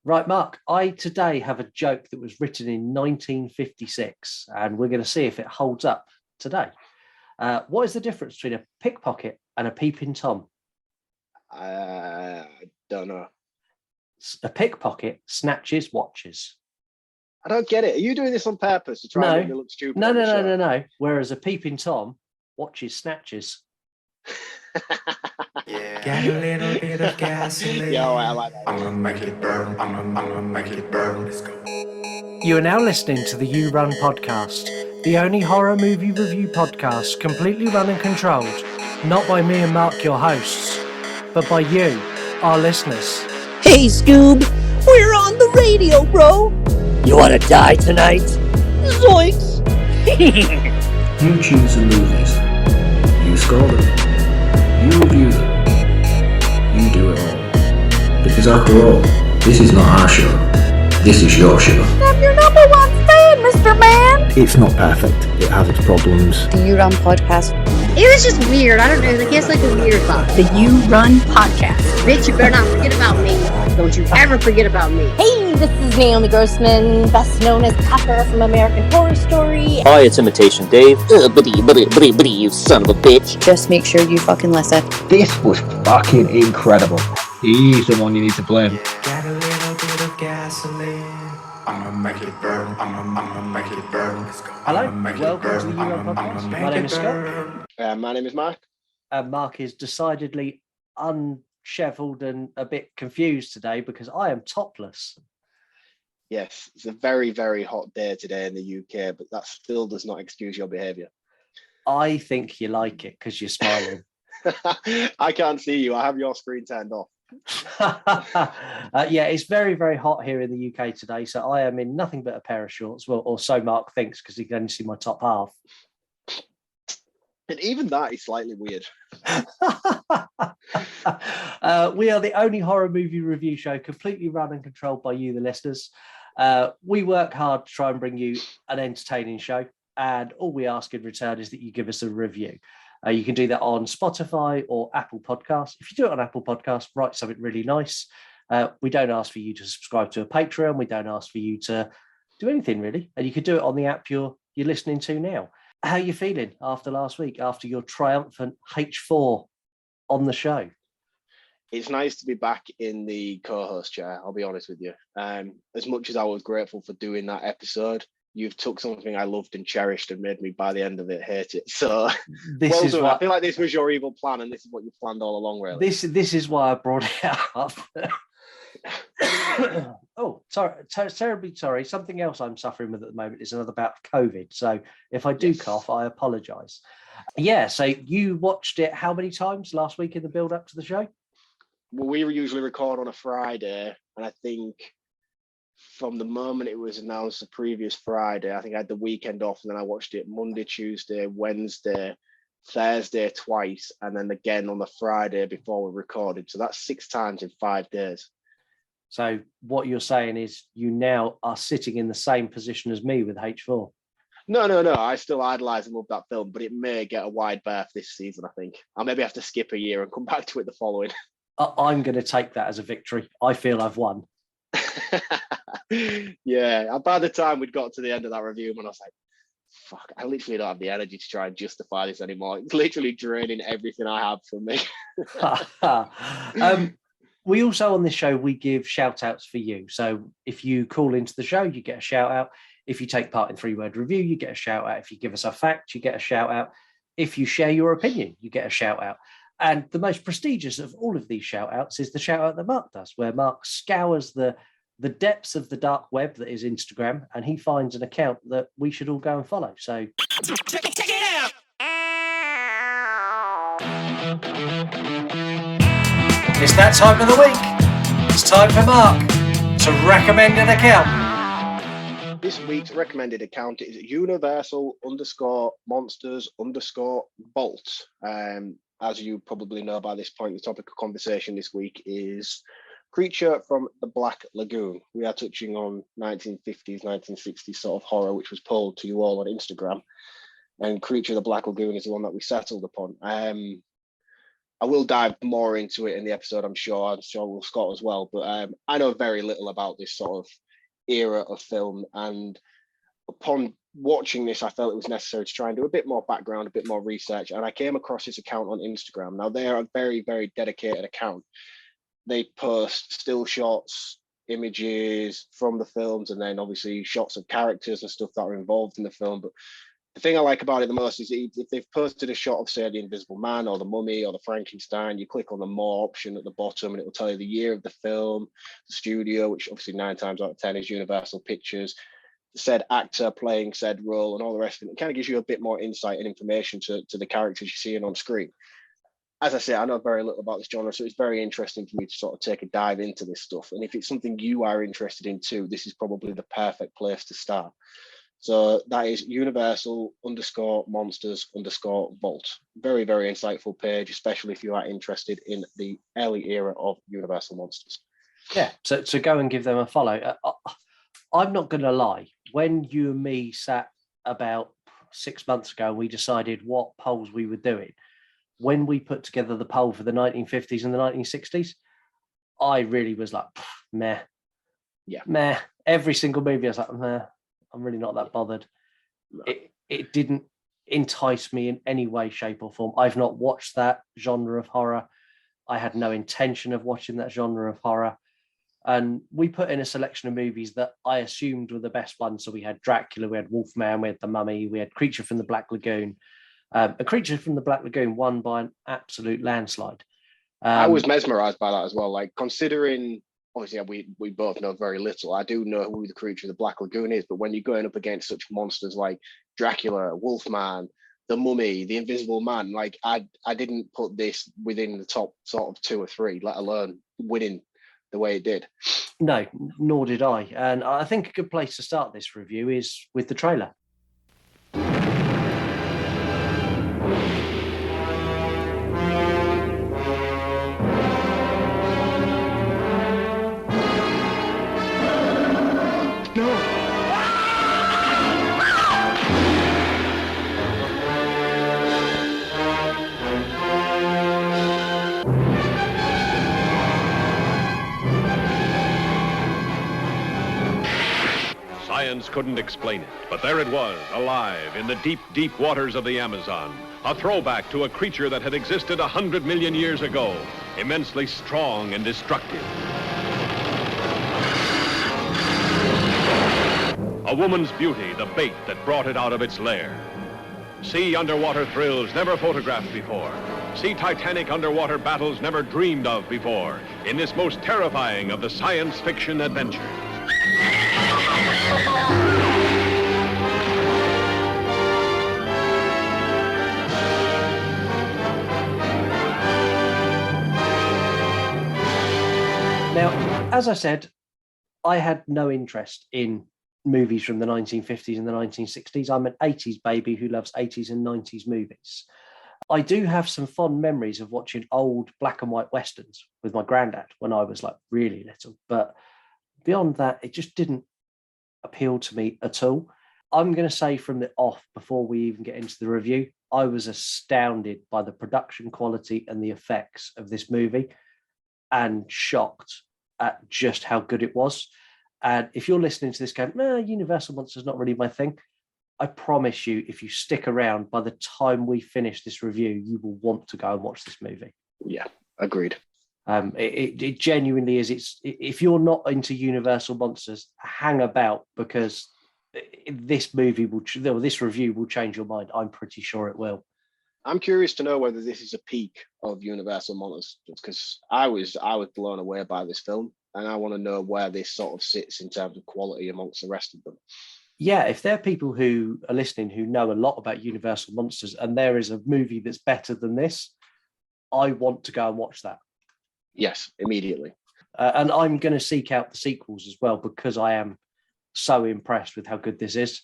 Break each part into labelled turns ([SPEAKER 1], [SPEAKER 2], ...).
[SPEAKER 1] Right, Mark, I today have a joke that was written in 1956, and we're going to see if it holds up today. What is the difference between a pickpocket and a peeping Tom?
[SPEAKER 2] I don't know.
[SPEAKER 1] A pickpocket snatches watches.
[SPEAKER 2] I don't get it. Are you doing this on purpose to try and make me look stupid?
[SPEAKER 1] No. Whereas a peeping Tom watches snatches.
[SPEAKER 3] Yeah. Get a little bit of gasoline.
[SPEAKER 2] Yeah, I like that.
[SPEAKER 3] I'm gonna make it burn. I'm gonna make it burn. Let's go.
[SPEAKER 1] You are now listening to the You Run podcast, the only horror movie review podcast completely run and controlled, not by me and Mark, your hosts, but by you, our listeners.
[SPEAKER 4] Hey, Scoob! We're on the radio, bro! You wanna die tonight? Zoinks!
[SPEAKER 5] You choose the movies. You score them. You review them. You do it all. Because after all, this is not our show. This is your show.
[SPEAKER 6] I'm your number one fan, Mr. Man!
[SPEAKER 5] It's not perfect. It has its problems.
[SPEAKER 6] The You Run podcast.
[SPEAKER 7] It was just weird. I don't know. Like, it's like a weird vibe.
[SPEAKER 6] The You Run podcast.
[SPEAKER 7] Bitch, you better not forget about me. Don't you ever forget about me.
[SPEAKER 6] Hey, this is Naomi Grossman, best known as Pepper from American Horror Story.
[SPEAKER 8] Hi, it's Imitation Dave. Buddy, you son of a bitch.
[SPEAKER 6] Just make sure you fucking listen.
[SPEAKER 5] This was fucking incredible. He's the one you need to blame.
[SPEAKER 3] Get a little bit of gasoline. I'm gonna make it burn. I'm gonna make it burn. Let's go.
[SPEAKER 1] Hello, welcome to the You Run podcast. My name is Scott.
[SPEAKER 2] My name is Marc.
[SPEAKER 1] Mark is decidedly unsheveled and a bit confused today because I am topless.
[SPEAKER 2] Yes, it's a very, very hot day today in the UK, but that still does not excuse your behaviour.
[SPEAKER 1] I think you like it because you're smiling.
[SPEAKER 2] I can't see you. I have your screen turned off.
[SPEAKER 1] Yeah, it's very, very hot here in the UK today, so I am in nothing but a pair of shorts. Well, or so Mark thinks, because he can only see my top half.
[SPEAKER 2] And even that is slightly weird.
[SPEAKER 1] We are the only horror movie review show completely run and controlled by you, the listeners. We work hard to try and bring you an entertaining show, and all we ask in return is that you give us a review. You can do that on Spotify or Apple Podcasts. If you do it on Apple Podcasts, write something really nice. We don't ask for you to subscribe to a Patreon. We don't ask for you to do anything really. And you could do it on the app you're listening to now. How are you feeling after last week, after your triumphant H4 on the show?
[SPEAKER 2] It's nice to be back in the co-host chair, I'll be honest with you. As much as I was grateful for doing that episode, you've took something I loved and cherished and made me, by the end of it, hate it. So
[SPEAKER 1] this is
[SPEAKER 2] I feel like this was your evil plan, and this is what you planned all along, really.
[SPEAKER 1] This is why I brought it up. Oh, sorry, terribly sorry. Something else I'm suffering with at the moment is another bout of COVID. So if I do cough, I apologise. Yeah, so you watched it how many times last week in the build-up to the show?
[SPEAKER 2] Well, we usually record on a Friday, and I think from the moment it was announced the previous Friday, I think I had the weekend off, and then I watched it Monday, Tuesday, Wednesday, Thursday twice, and then again on the Friday before we recorded. So that's 6 times in 5 days.
[SPEAKER 1] So what you're saying is you now are sitting in the same position as me with H4.
[SPEAKER 2] No. I still idolise and love that film, but it may get a wide berth this season, I think. I'll maybe have to skip a year and come back to it the following.
[SPEAKER 1] I'm going to take that as a victory. I feel I've won.
[SPEAKER 2] Yeah, by the time we'd got to the end of that review, and I was like, fuck, I literally don't have the energy to try and justify this anymore. It's literally draining everything I have from me.
[SPEAKER 1] We also on this show, we give shout outs for you. So if you call into the show, you get a shout out. If you take part in 3-word review, you get a shout out. If you give us a fact, you get a shout out. If you share your opinion, you get a shout out. And the most prestigious of all of these shout outs is the shout out that Mark does, where Mark scours the depths of the dark web that is Instagram, and he finds an account that we should all go and follow. So check it out. It's that time of the week. It's time for Mark to recommend an account.
[SPEAKER 2] This week's recommended account is universal_monsters_bolts. As you probably know by this point, the topic of conversation this week is Creature from the Black Lagoon. We are touching on 1950s, 1960s sort of horror, which was pulled to you all on Instagram. And Creature of the Black Lagoon is the one that we settled upon. I will dive more into it in the episode, I'm sure will Scott as well. But I know very little about this sort of era of film. And upon watching this, I felt it was necessary to try and do a bit more background, a bit more research. And I came across this account on Instagram. Now, they are a very, very dedicated account. They post still shots, images from the films, and then obviously shots of characters and stuff that are involved in the film. But the thing I like about it the most is if they've posted a shot of, say, the Invisible Man or the Mummy or the Frankenstein, you click on the more option at the bottom and it will tell you the year of the film, the studio, which obviously 9 times out of 10 is Universal Pictures, said actor playing said role, and all the rest of it. It kind of gives you a bit more insight and information to the characters you're seeing on screen. As I say, I know very little about this genre, so it's very interesting for me to sort of take a dive into this stuff. And if it's something you are interested in too, this is probably the perfect place to start. So that is Universal_Monsters_Vault. Very, very insightful page, especially if you are interested in the early era of Universal Monsters.
[SPEAKER 1] Yeah, so go and give them a follow. I'm not going to lie. When you and me sat about 6 months ago, we decided what polls we were doing. When we put together the poll for the 1950s and the 1960s, I really was like, meh.
[SPEAKER 2] Yeah.
[SPEAKER 1] Meh. Every single movie, I was like, meh. I'm really not that bothered. No. It didn't entice me in any way, shape, or form. I've not watched that genre of horror. I had no intention of watching that genre of horror. And we put in a selection of movies that I assumed were the best ones. So we had Dracula, we had Wolfman, we had The Mummy, we had Creature from the Black Lagoon. A Creature from the Black Lagoon won by an absolute landslide.
[SPEAKER 2] I was mesmerized by that as well. Like, considering, obviously, we both know very little. I do know who the Creature of the Black Lagoon is, but when you're going up against such monsters like Dracula, Wolfman, The Mummy, The Invisible Man, like, I didn't put this within the top sort of 2 or 3, let alone winning the way it did.
[SPEAKER 1] No, nor did I. And I think a good place to start this review is with the trailer.
[SPEAKER 9] Science couldn't explain it, but there it was, alive in the deep, deep waters of the Amazon. A throwback to a creature that had existed 100 million years ago, immensely strong and destructive. A woman's beauty, the bait that brought it out of its lair. See underwater thrills never photographed before. See titanic underwater battles never dreamed of before in this most terrifying of the science fiction adventures.
[SPEAKER 1] Now, as I said, I had no interest in movies from the 1950s and the 1960s. I'm an 80s baby who loves 80s and 90s movies. I do have some fond memories of watching old black and white westerns with my granddad when I was like really little. But beyond that, it just didn't appeal to me at all. I'm going to say from the off, before we even get into the review, I was astounded by the production quality and the effects of this movie and shocked at just how good it was. And if you're listening to this going, no, Universal Monsters not really my thing, I promise you, if you stick around, by the time we finish this review, you will want to go and watch this movie.
[SPEAKER 2] Yeah, agreed.
[SPEAKER 1] It genuinely is. If you're not into Universal Monsters, hang about, because this movie this review will change your mind. I'm pretty sure it will.
[SPEAKER 2] I'm curious to know whether this is a peak of Universal Monsters, because I was blown away by this film, and I want to know where this sort of sits in terms of quality amongst the rest of them.
[SPEAKER 1] Yeah, if there are people who are listening who know a lot about Universal Monsters and there is a movie that's better than this, I want to go and watch that.
[SPEAKER 2] Yes, immediately.
[SPEAKER 1] And I'm going to seek out the sequels as well, because I am so impressed with how good this is.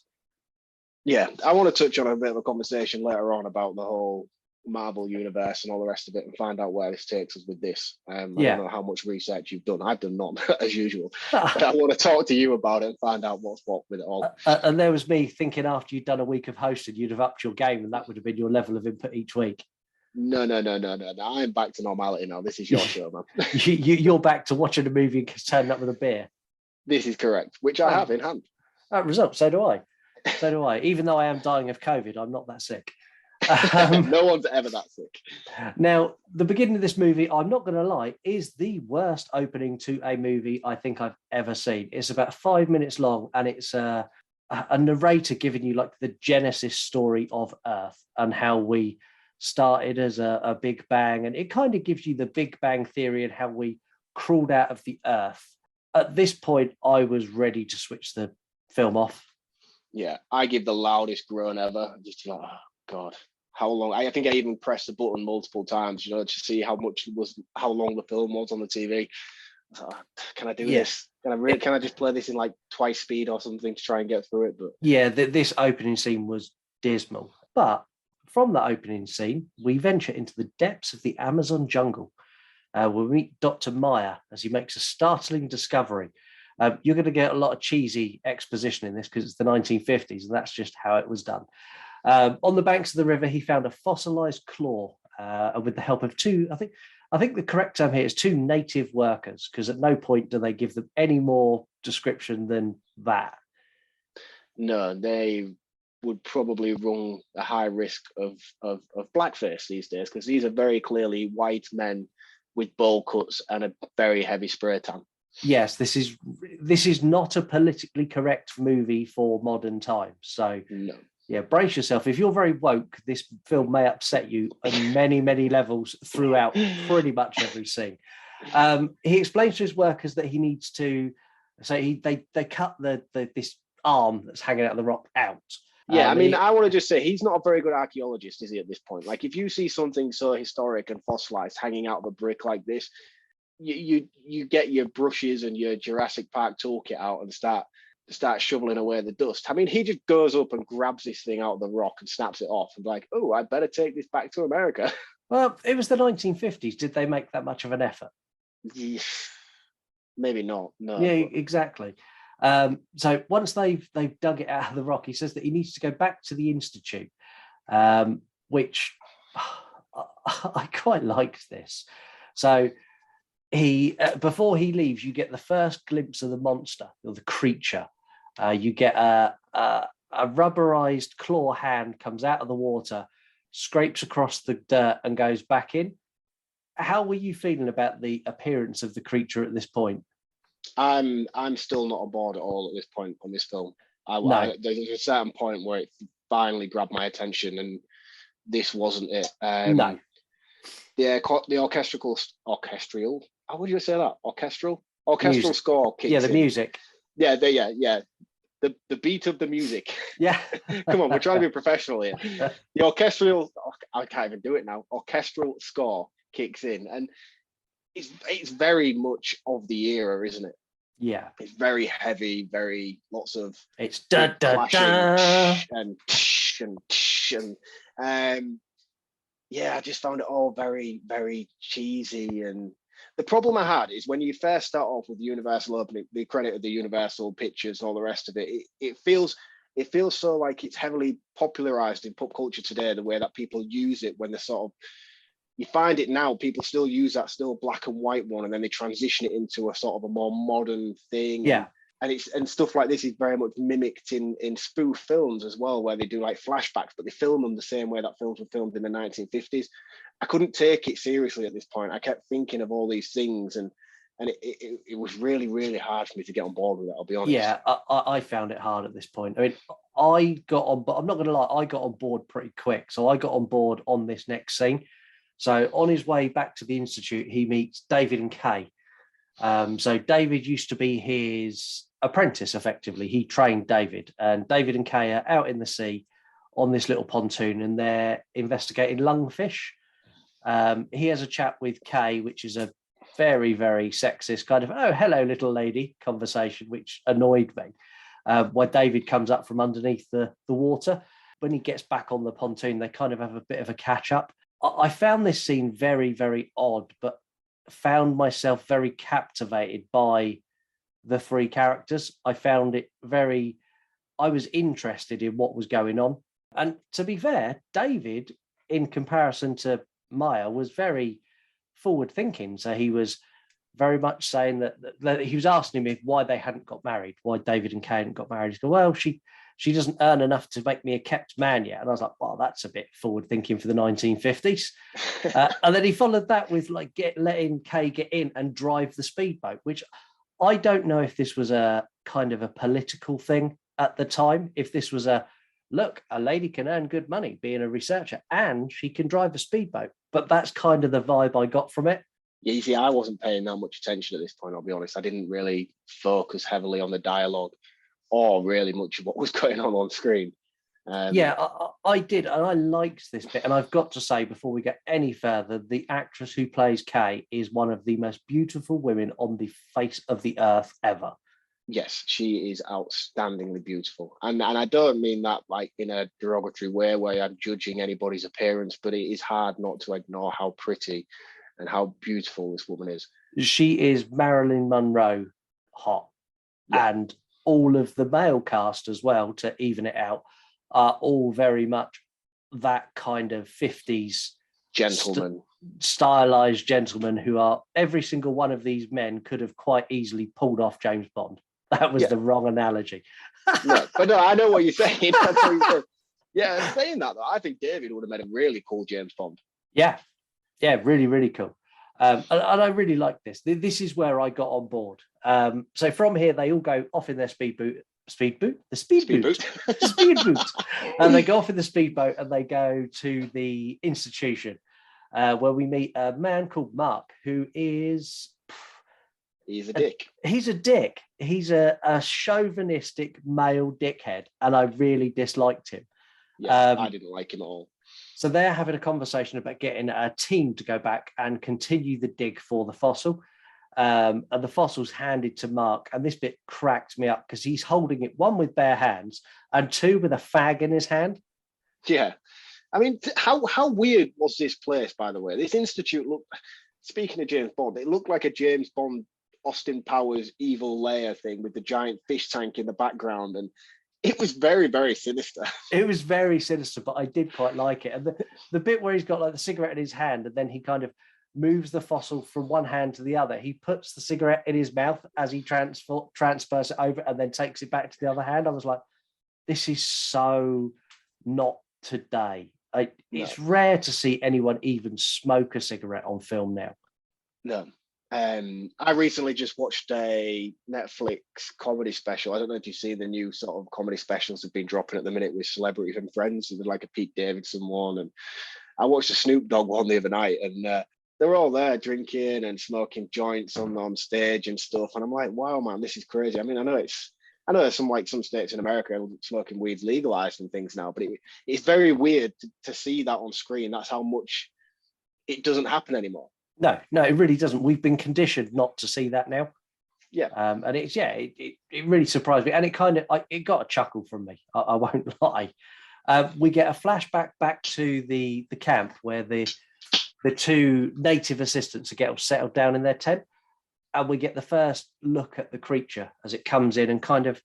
[SPEAKER 2] Yeah, I want to touch on a bit of a conversation later on about the whole Marvel universe and all the rest of it, and find out where this takes us with this. I don't know how much research you've done. I've done none, as usual. But I want to talk to you about it and find out what's what with it all.
[SPEAKER 1] And there was me thinking after you'd done a week of hosting, you'd have upped your game, and that would have been your level of input each week.
[SPEAKER 2] No. I'm back to normality now. This is your show, man.
[SPEAKER 1] You're back to watching a movie and turning up with a beer.
[SPEAKER 2] This is correct, which I have in hand.
[SPEAKER 1] That result. So do I. Even though I am dying of COVID, I'm not that sick.
[SPEAKER 2] No one's ever that sick.
[SPEAKER 1] Now, the beginning of this movie, I'm not going to lie, is the worst opening to a movie I think I've ever seen. It's about 5 minutes long, and it's a narrator giving you like the genesis story of Earth and how we started as a big bang. And it kind of gives you the Big Bang theory and how we crawled out of the Earth. At this point, I was ready to switch the film off.
[SPEAKER 2] Yeah, I give the loudest groan ever. Just like, oh God, how long? I think I even pressed the button multiple times, to see how long the film was on the TV. I thought, can I do this? Can I just play this in like twice speed or something to try and get through it? But
[SPEAKER 1] yeah, this opening scene was dismal. But from the opening scene, we venture into the depths of the Amazon jungle. We meet Dr. Meyer as he makes a startling discovery. You're going to get a lot of cheesy exposition in this because it's the 1950s, and that's just how it was done. On the banks of the river, he found a fossilized claw, and with the help of two, I think the correct term here is two native workers, because at no point do they give them any more description than that.
[SPEAKER 2] No, they would probably run a high risk of blackface these days, because these are very clearly white men with bowl cuts and a very heavy spray tan.
[SPEAKER 1] Yes, this is not a politically correct movie for modern times. So
[SPEAKER 2] no.
[SPEAKER 1] Yeah, brace yourself. If you're very woke, this film may upset you on many, many levels throughout pretty much every scene. He explains to his workers that he needs to, so they cut this arm that's hanging out of the rock out.
[SPEAKER 2] Yeah, I want to just say he's not a very good archaeologist, is he, at this point? Like, if you see something so historic and fossilized hanging out of a brick like this, you get your brushes and your Jurassic Park toolkit out and start shoveling away the dust. I mean, he just goes up and grabs this thing out of the rock and snaps it off and like, oh, I better take this back to America.
[SPEAKER 1] Well, it was the 1950s. Did they make that much of an effort?
[SPEAKER 2] Yeah, maybe not. No.
[SPEAKER 1] Yeah, exactly. So once they've dug it out of the rock, he says that he needs to go back to the Institute, which I quite liked this. So he before he leaves, you get the first glimpse of the monster or the creature. You get a rubberized claw hand comes out of the water, scrapes across the dirt and goes back in. How were you feeling about the appearance of the creature at this point?
[SPEAKER 2] I'm still not on board at all at this point on this film. There's a certain point where it finally grabbed my attention, and this wasn't it.
[SPEAKER 1] No.
[SPEAKER 2] The orchestral. How would you say that? Orchestral
[SPEAKER 1] music.
[SPEAKER 2] Score kicks in.
[SPEAKER 1] Yeah, the music.
[SPEAKER 2] Yeah. The beat of the music.
[SPEAKER 1] Yeah.
[SPEAKER 2] Come on, we're trying to be professional here. The orchestral. I can't even do it now. Orchestral score kicks in, and it's very much of the era, isn't it?
[SPEAKER 1] Yeah.
[SPEAKER 2] It's very heavy, very lots of.
[SPEAKER 1] It's da da da
[SPEAKER 2] and yeah, I just found it all very, very cheesy. And the problem I had is when you first start off with the Universal opening, the credit of the Universal pictures and all the rest of it, it feels so like it's heavily popularized in pop culture today, the way that people use it when they're sort of, you find it now, people still use that still black and white one, and then they transition it into a sort of a more modern thing.
[SPEAKER 1] Yeah.
[SPEAKER 2] And stuff like this is very much mimicked in spoof films as well, where they do like flashbacks, but they film them the same way that films were filmed in the 1950s. I couldn't take it seriously at this point. I kept thinking of all these things, and it was really, really hard for me to get on board with it, I'll be honest.
[SPEAKER 1] Yeah, I found it hard at this point. I mean, I got on, but I'm not going to lie, I got on board pretty quick. So I got on board on this next scene. So on his way back to the Institute, he meets David and Kay. So David used to be his apprentice, effectively. He trained David, and David and Kay are out in the sea on this little pontoon, and they're investigating lungfish. He has a chat with Kay, which is a very, very sexist kind of, oh, hello, little lady conversation, which annoyed me. Where David comes up from underneath the water. When he gets back on the pontoon, they kind of have a bit of a catch up. I found this scene very, very odd, but found myself very captivated by the three characters. I found it I was interested in what was going on. And to be fair, David, in comparison to Meyer was very forward thinking. So he was very much saying that he was asking me why they hadn't got married, why David and Kay hadn't got married. He's going, well, she doesn't earn enough to make me a kept man yet. And I was like, well, that's a bit forward thinking for the 1950s. And then he followed that with like letting Kay get in and drive the speedboat, which I don't know if this was a kind of a political thing at the time. If this was look, a lady can earn good money being a researcher and she can drive a speedboat. But that's kind of the vibe I got from it.
[SPEAKER 2] Yeah, you see, I wasn't paying that much attention at this point, I'll be honest. I didn't really focus heavily on the dialogue or really much of what was going on screen.
[SPEAKER 1] I did, and I liked this bit. And I've got to say, before we get any further, the actress who plays Kay is one of the most beautiful women on the face of the earth ever.
[SPEAKER 2] Yes, she is outstandingly beautiful. And I don't mean that like in a derogatory way where I'm judging anybody's appearance, but it is hard not to ignore how pretty and how beautiful this woman is.
[SPEAKER 1] She is Marilyn Monroe hot. Yeah. And all of the male cast as well, to even it out, are all very much that kind of 50s
[SPEAKER 2] gentleman,
[SPEAKER 1] stylized gentlemen who are, every single one of these men could have quite easily pulled off James Bond. That was the wrong analogy.
[SPEAKER 2] Yeah, but no, I know what you're saying. That's what you're saying. Yeah, and saying that though, I think David would have made a really cool James Bond.
[SPEAKER 1] Yeah, really, really cool. And I really like this. This is where I got on board. So from here, they all go off in their speedboat. And they go off in the speedboat and they go to the institution where we meet a man called Marc, who is...
[SPEAKER 2] He's a dick.
[SPEAKER 1] He's a dick. He's a chauvinistic male dickhead, and I really disliked him.
[SPEAKER 2] Yeah, I didn't like him at all.
[SPEAKER 1] So they're having a conversation about getting a team to go back and continue the dig for the fossil. And the fossil's handed to Marc, and this bit cracked me up because he's holding it, one with bare hands and two with a fag in his hand.
[SPEAKER 2] Yeah. I mean, how weird was this place, by the way? This institute looked, speaking of James Bond, it looked like a James Bond Austin Powers evil lair thing with the giant fish tank in the background, and it was very, very sinister.
[SPEAKER 1] It was very sinister, but I did quite like it. And the bit where he's got like the cigarette in his hand and then he kind of moves the fossil from one hand to the other. He puts the cigarette in his mouth as he transfers it over and then takes it back to the other hand. I was like, this is so not today. It's rare to see anyone even smoke a cigarette on film now.
[SPEAKER 2] No. I recently just watched a Netflix comedy special. I don't know if you see the new sort of comedy specials have been dropping at the minute with celebrities and friends. There's like a Pete Davidson one, and I watched a Snoop Dogg one the other night, and they were all there drinking and smoking joints on stage and stuff. And I'm like, wow, man, this is crazy. I mean, I know there's some states in America smoking weed's legalized and things now, but it's very weird to see that on screen. That's how much it doesn't happen anymore.
[SPEAKER 1] No, it really doesn't. We've been conditioned not to see that now.
[SPEAKER 2] Yeah.
[SPEAKER 1] And it really surprised me. And it kind of, it got a chuckle from me. I won't lie. We get a flashback back to the camp where the two native assistants are getting settled down in their tent. And we get the first look at the creature as it comes in and kind of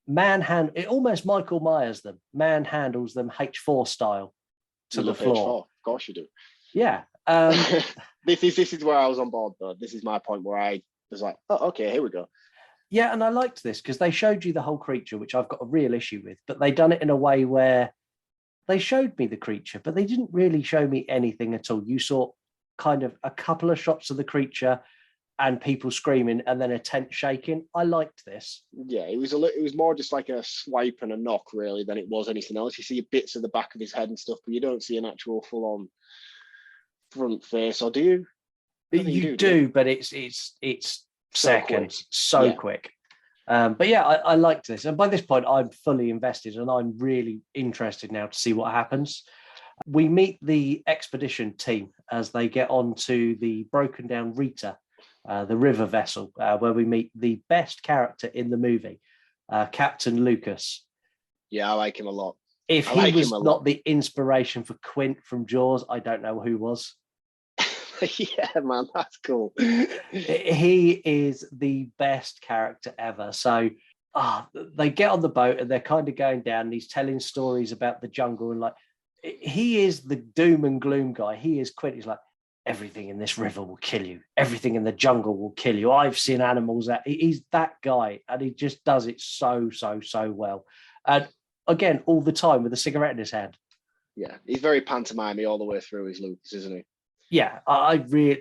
[SPEAKER 1] it almost Michael Myers them, manhandles them H4 style to the floor.
[SPEAKER 2] H4. Of course you do.
[SPEAKER 1] Yeah.
[SPEAKER 2] This is where I was on board though. This is my point where I was like, oh, okay, here we go.
[SPEAKER 1] Yeah, and I liked this because they showed you the whole creature, which I've got a real issue with, but they done it in a way where they showed me the creature, but they didn't really show me anything at all. You saw kind of a couple of shots of the creature and people screaming and then a tent shaking. I liked this.
[SPEAKER 2] Yeah, it was more just like a swipe and a knock really than it was anything else. You see bits of the back of his head and stuff, but you don't see an actual full-on front face, or do you?
[SPEAKER 1] You do, but it's seconds, so quick. But yeah, I liked this, and by this point I'm fully invested and I'm really interested now to see what happens. We meet the expedition team as they get onto the broken down Rita, the river vessel, where we meet the best character in the movie, Captain Lucas.
[SPEAKER 2] Yeah, I like him a lot.
[SPEAKER 1] If he was not the inspiration for Quint from Jaws, I don't know who was.
[SPEAKER 2] Yeah, man, that's cool.
[SPEAKER 1] He is the best character ever. So they get on the boat and they're kind of going down and he's telling stories about the jungle and like he is the doom and gloom guy. He is Quint. He's like, everything in this river will kill you. Everything in the jungle will kill you. I've seen animals that he's that guy, and he just does it so well. And again, all the time with a cigarette in his hand.
[SPEAKER 2] Yeah, he's very pantomimey all the way through his Lucas, isn't he?
[SPEAKER 1] Yeah,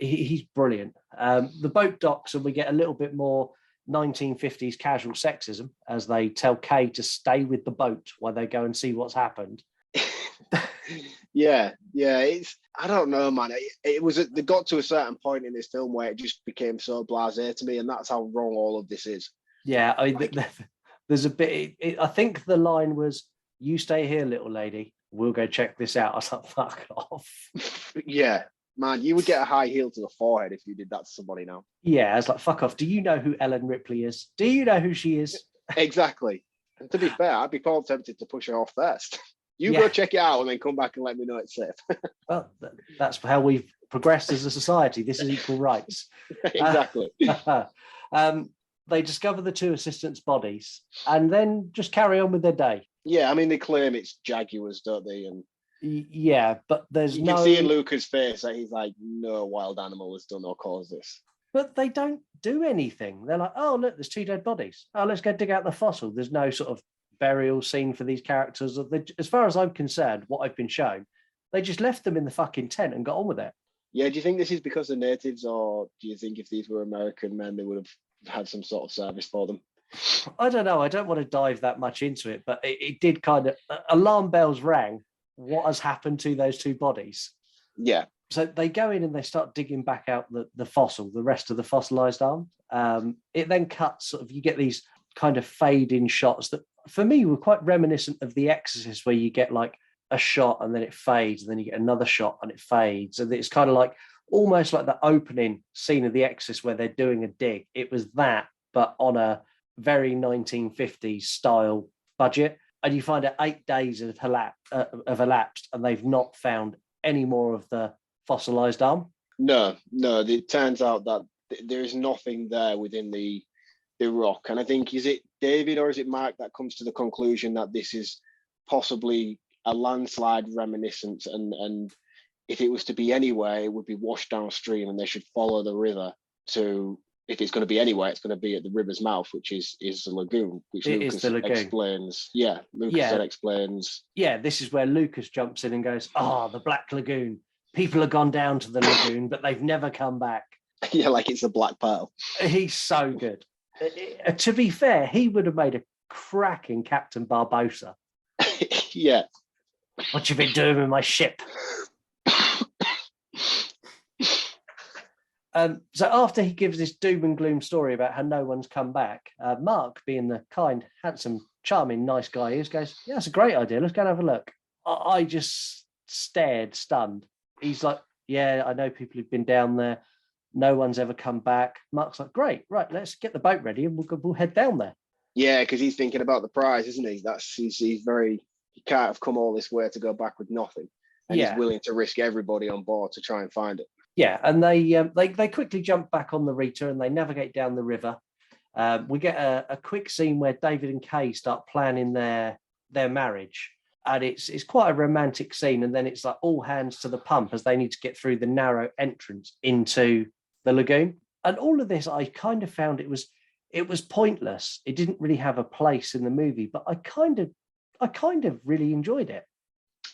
[SPEAKER 1] he's brilliant. The boat docks, and we get a little bit more 1950s casual sexism as they tell Kay to stay with the boat while they go and see what's happened.
[SPEAKER 2] Yeah, it's, I don't know, man. They got to a certain point in this film where it just became so blasé to me, and that's how wrong all of this is.
[SPEAKER 1] Yeah, there's a bit. I think the line was, "You stay here, little lady. We'll go check this out." I was like, "Fuck off."
[SPEAKER 2] Yeah, man, you would get a high heel to the forehead if you did that to somebody now.
[SPEAKER 1] Yeah, I was like, "Fuck off." Do you know who Ellen Ripley is? Do you know who she is?
[SPEAKER 2] Exactly. And to be fair, I'd be quite tempted to push her off first. You go check it out and then come back and let me know it's safe.
[SPEAKER 1] Well, that's how we've progressed as a society. This is equal rights.
[SPEAKER 2] Exactly.
[SPEAKER 1] They discover the two assistants' bodies and then just carry on with their day.
[SPEAKER 2] Yeah, I mean, they claim it's jaguars, don't they? And
[SPEAKER 1] yeah, but there's
[SPEAKER 2] you can see in Luca's face that he's like, no wild animal has done or caused this.
[SPEAKER 1] But they don't do anything. They're like, oh, look, there's two dead bodies. Oh, let's go dig out the fossil. There's no sort of burial scene for these characters. As far as I'm concerned, what I've been shown, they just left them in the fucking tent and got on with it.
[SPEAKER 2] Yeah, do you think this is because they're natives, or do you think if these were American men, they would have had some sort of service for them?
[SPEAKER 1] I don't know. I don't want to dive that much into it, but it did kind of, alarm bells rang. What has happened to those two bodies?
[SPEAKER 2] Yeah.
[SPEAKER 1] So they go in and they start digging back out the fossil, the rest of the fossilized arm. It then cuts, sort of, you get these kind of fade in shots that for me were quite reminiscent of The Exorcist, where you get like a shot and then it fades and then you get another shot and it fades. And it's kind of like almost like the opening scene of The Exorcist where they're doing a dig. It was that, but on a very 1950s style budget. And you find out 8 days have elapsed and they've not found any more of the fossilized arm.
[SPEAKER 2] No, it turns out that there is nothing there within the rock. And I think, is it David or is it Mark that comes to the conclusion that this is possibly a landslide reminiscence, and if it was to be anywhere, it would be washed downstream and they should follow the river to, if it's going to be anywhere, it's going to be at the river's mouth, which is the lagoon, which Lucas explains. Yeah, Lucas explains.
[SPEAKER 1] Yeah, this is where Lucas jumps in and goes, the Black Lagoon. People have gone down to the lagoon, but they've never come back.
[SPEAKER 2] Yeah, like it's a black pearl.
[SPEAKER 1] He's so good. To be fair, he would have made a cracking Captain Barbosa.
[SPEAKER 2] Yeah.
[SPEAKER 1] What you been doing with my ship? So after he gives this doom and gloom story about how no one's come back, Mark, being the kind, handsome, charming, nice guy he is, goes, yeah, that's a great idea. Let's go and have a look. I just stared, stunned. He's like, yeah, I know people who've been down there. No one's ever come back. Mark's like, great, right, let's get the boat ready and we'll head down there.
[SPEAKER 2] Yeah, because he's thinking about the prize, isn't he? He's very, he can't have come all this way to go back with nothing. And he's willing to risk everybody on board to try and find it.
[SPEAKER 1] Yeah, and they quickly jump back on the Rita and they navigate down the river. We get a quick scene where David and Kay start planning their marriage. And it's quite a romantic scene. And then it's like all hands to the pump as they need to get through the narrow entrance into the lagoon. And all of this, I kind of found it was pointless. It didn't really have a place in the movie, but I kind of really enjoyed it.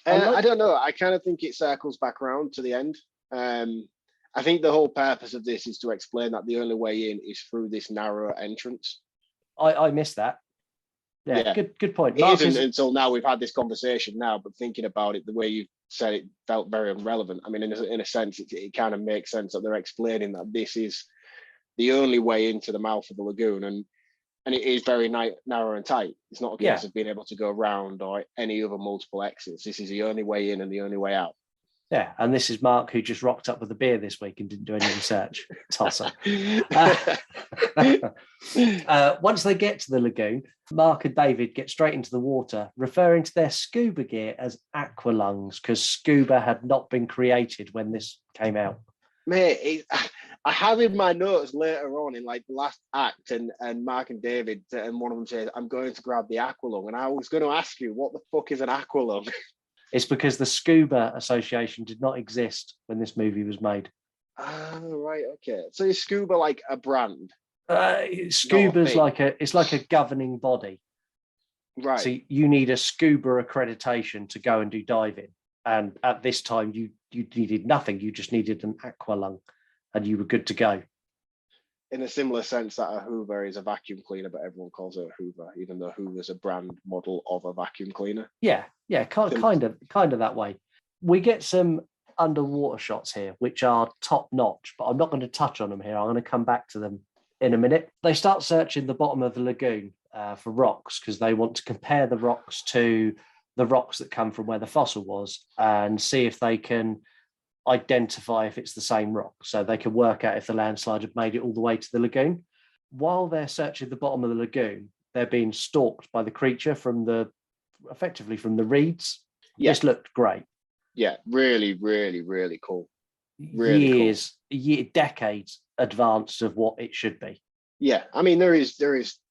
[SPEAKER 2] I don't know. I kind of think it circles back around to the end. I think the whole purpose of this is to explain that the only way in is through this narrow entrance.
[SPEAKER 1] I missed that. Yeah. Good point.
[SPEAKER 2] It isn't until now we've had this conversation now, but thinking about it, the way you said it felt very irrelevant. I mean, in a sense, it kind of makes sense that they're explaining that this is the only way into the mouth of the lagoon, and it is very narrow and tight. It's not a case of being able to go around or any other multiple exits. This is the only way in and the only way out.
[SPEAKER 1] Yeah, and this is Mark, who just rocked up with a beer this week and didn't do any research. Tosser. Once they get to the lagoon, Mark and David get straight into the water, referring to their scuba gear as aqua lungs, because scuba had not been created when this came out.
[SPEAKER 2] Mate, I have in my notes later on in like the last act, and Mark and David, and one of them says, I'm going to grab the aqua lung. And I was going to ask you, what the fuck is an aqua lung?
[SPEAKER 1] It's because the Scuba Association did not exist when this movie was made.
[SPEAKER 2] Ah, right, okay. So is Scuba like a brand?
[SPEAKER 1] Scuba's
[SPEAKER 2] thing.
[SPEAKER 1] it's like a governing body.
[SPEAKER 2] Right.
[SPEAKER 1] So you need a scuba accreditation to go and do diving. And at this time, you needed nothing. You just needed an aqua lung, and you were good to go.
[SPEAKER 2] In a similar sense that a Hoover is a vacuum cleaner, but everyone calls it a Hoover, even though Hoover's a brand model of a vacuum cleaner.
[SPEAKER 1] Yeah, kind of that way. We get some underwater shots here, which are top notch, but I'm not going to touch on them here. I'm going to come back to them in a minute. They start searching the bottom of the lagoon for rocks because they want to compare the rocks to the rocks that come from where the fossil was and see if they can identify if it's the same rock, so they can work out if the landslide had made it all the way to the lagoon. While they're searching the bottom of the lagoon, they're being stalked by the creature effectively from the reeds.
[SPEAKER 2] Yeah.
[SPEAKER 1] This looked great.
[SPEAKER 2] Yeah, really, really, really cool. Really
[SPEAKER 1] Decades advanced of what it should be.
[SPEAKER 2] Yeah, I mean there is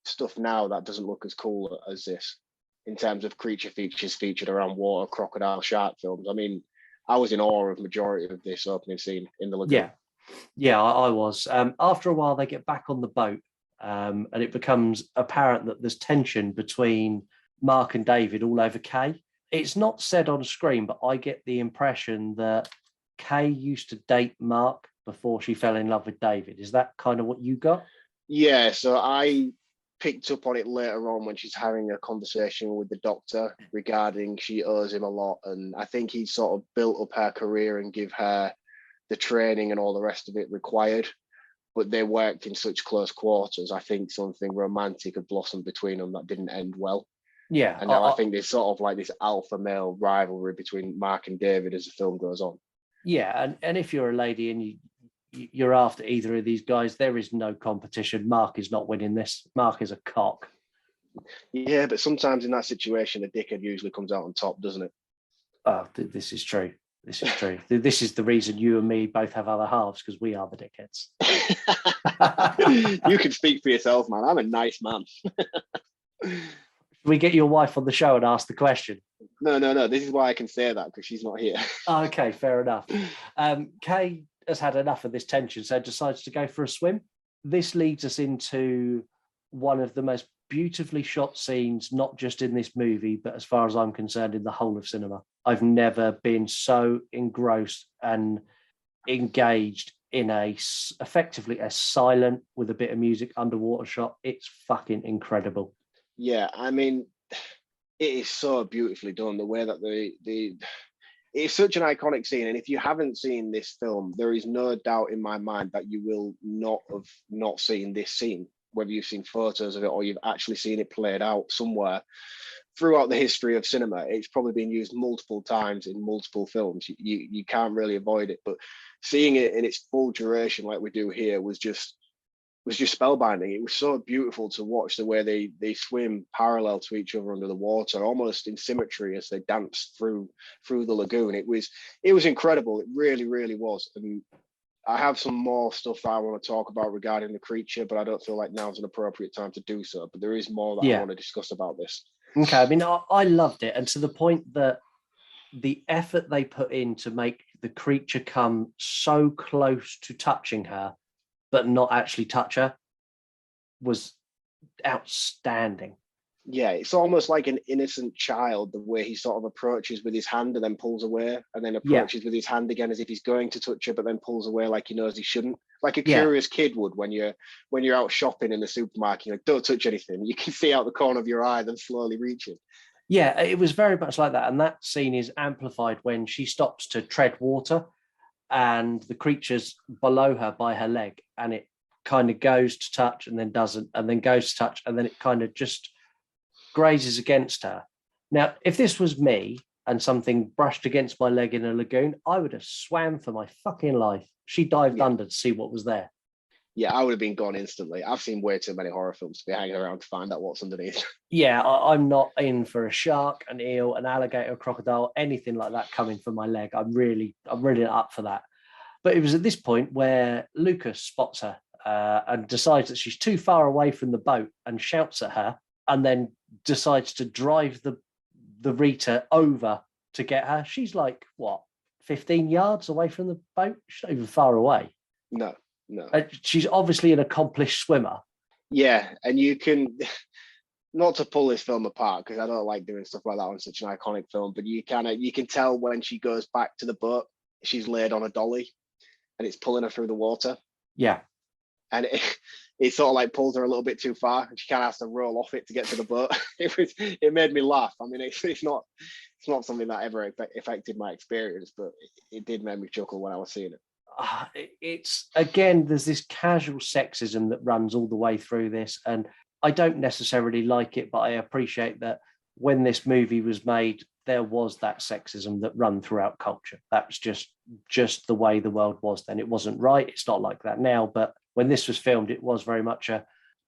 [SPEAKER 2] stuff now that doesn't look as cool as this in terms of creature features featured around water, crocodile, shark films. I mean, I was in awe of majority of this opening scene in the lagoon.
[SPEAKER 1] Yeah, I was. After a while, they get back on the boat, and it becomes apparent that there's tension between Mark and David all over Kay. It's not said on screen, but I get the impression that Kay used to date Mark before she fell in love with David. Is that kind of what you got?
[SPEAKER 2] Yeah, so I picked up on it later on when she's having a conversation with the doctor regarding she owes him a lot, and I think he sort of built up her career and give her the training and all the rest of it required, but they worked in such close quarters. I think something romantic had blossomed between them that didn't end well.
[SPEAKER 1] Yeah,
[SPEAKER 2] and now I think there's sort of like this alpha male rivalry between Mark and David as the film goes on.
[SPEAKER 1] Yeah, and if you're a lady and you're after either of these guys, there is no competition. Mark is not winning this. Mark is a cock.
[SPEAKER 2] Yeah, but sometimes in that situation, the dickhead usually comes out on top, doesn't it?
[SPEAKER 1] Oh, this is true. This is true. This is the reason you and me both have other halves, because we are the dickheads.
[SPEAKER 2] You can speak for yourself, man. I'm a nice man.
[SPEAKER 1] We get your wife on the show and ask the question.
[SPEAKER 2] No. This is why I can say that, because she's not here.
[SPEAKER 1] Okay, fair enough. Kay has had enough of this tension, so decides to go for a swim. This leads us into one of the most beautifully shot scenes, not just in this movie, but as far as I'm concerned, in the whole of cinema. I've never been so engrossed and engaged in effectively a silent with a bit of music underwater shot. It's fucking incredible.
[SPEAKER 2] Yeah, I mean, it is so beautifully done. The way that it's such an iconic scene, and if you haven't seen this film, there is no doubt in my mind that you will not seen this scene, whether you've seen photos of it or you've actually seen it played out somewhere throughout the history of cinema. It's probably been used multiple times in multiple films. You can't really avoid it, but seeing it in its full duration like we do here was just spellbinding. It was so beautiful to watch the way they swim parallel to each other under the water, almost in symmetry as they dance through the lagoon. It was incredible. It really, really was. And I have some more stuff that I want to talk about regarding the creature, but I don't feel like now's an appropriate time to do so. But there is more that I want to discuss about this.
[SPEAKER 1] Okay, I mean, I loved it, and to the point that the effort they put in to make the creature come so close to touching her but not actually touch her was outstanding.
[SPEAKER 2] Yeah, it's almost like an innocent child, the way he sort of approaches with his hand and then pulls away, and then approaches with his hand again as if he's going to touch her, but then pulls away like he knows he shouldn't. Like a curious kid would when you're out shopping in the supermarket, you're like, don't touch anything. You can see out the corner of your eye them slowly reaching. Yeah,
[SPEAKER 1] it was very much like that. And that scene is amplified when she stops to tread water and the creature's below her by her leg, and it kind of goes to touch and then doesn't, and then goes to touch, and then it kind of just grazes against her. Now, if this was me and something brushed against my leg in a lagoon, I would have swam for my fucking life. She dived under to see what was there.
[SPEAKER 2] Yeah, I would have been gone instantly. I've seen way too many horror films to be hanging around to find out what's underneath.
[SPEAKER 1] Yeah, I'm not in for a shark, an eel, an alligator, a crocodile, anything like that coming for my leg. I'm really up for that. But it was at this point where Lucas spots her and decides that she's too far away from the boat and shouts at her, and then decides to drive the Rita over to get her. She's like, what, 15 yards away from the boat? She's not even far away.
[SPEAKER 2] No.
[SPEAKER 1] She's obviously an accomplished swimmer.
[SPEAKER 2] Yeah, and you can, not to pull this film apart, because I don't like doing stuff like that on such an iconic film, but you can tell when she goes back to the boat, she's laid on a dolly and it's pulling her through the water.
[SPEAKER 1] Yeah.
[SPEAKER 2] And it sort of like pulls her a little bit too far, and she kind of has to roll off it to get to the boat. It made me laugh. I mean, it's not something that ever affected my experience, but it did make me chuckle when I was seeing it.
[SPEAKER 1] It's, again, there's this casual sexism that runs all the way through this, and I don't necessarily like it, but I appreciate that when this movie was made, there was that sexism that run throughout culture. That was just the way the world was then. It wasn't right. It's not like that now, but when this was filmed, it was very much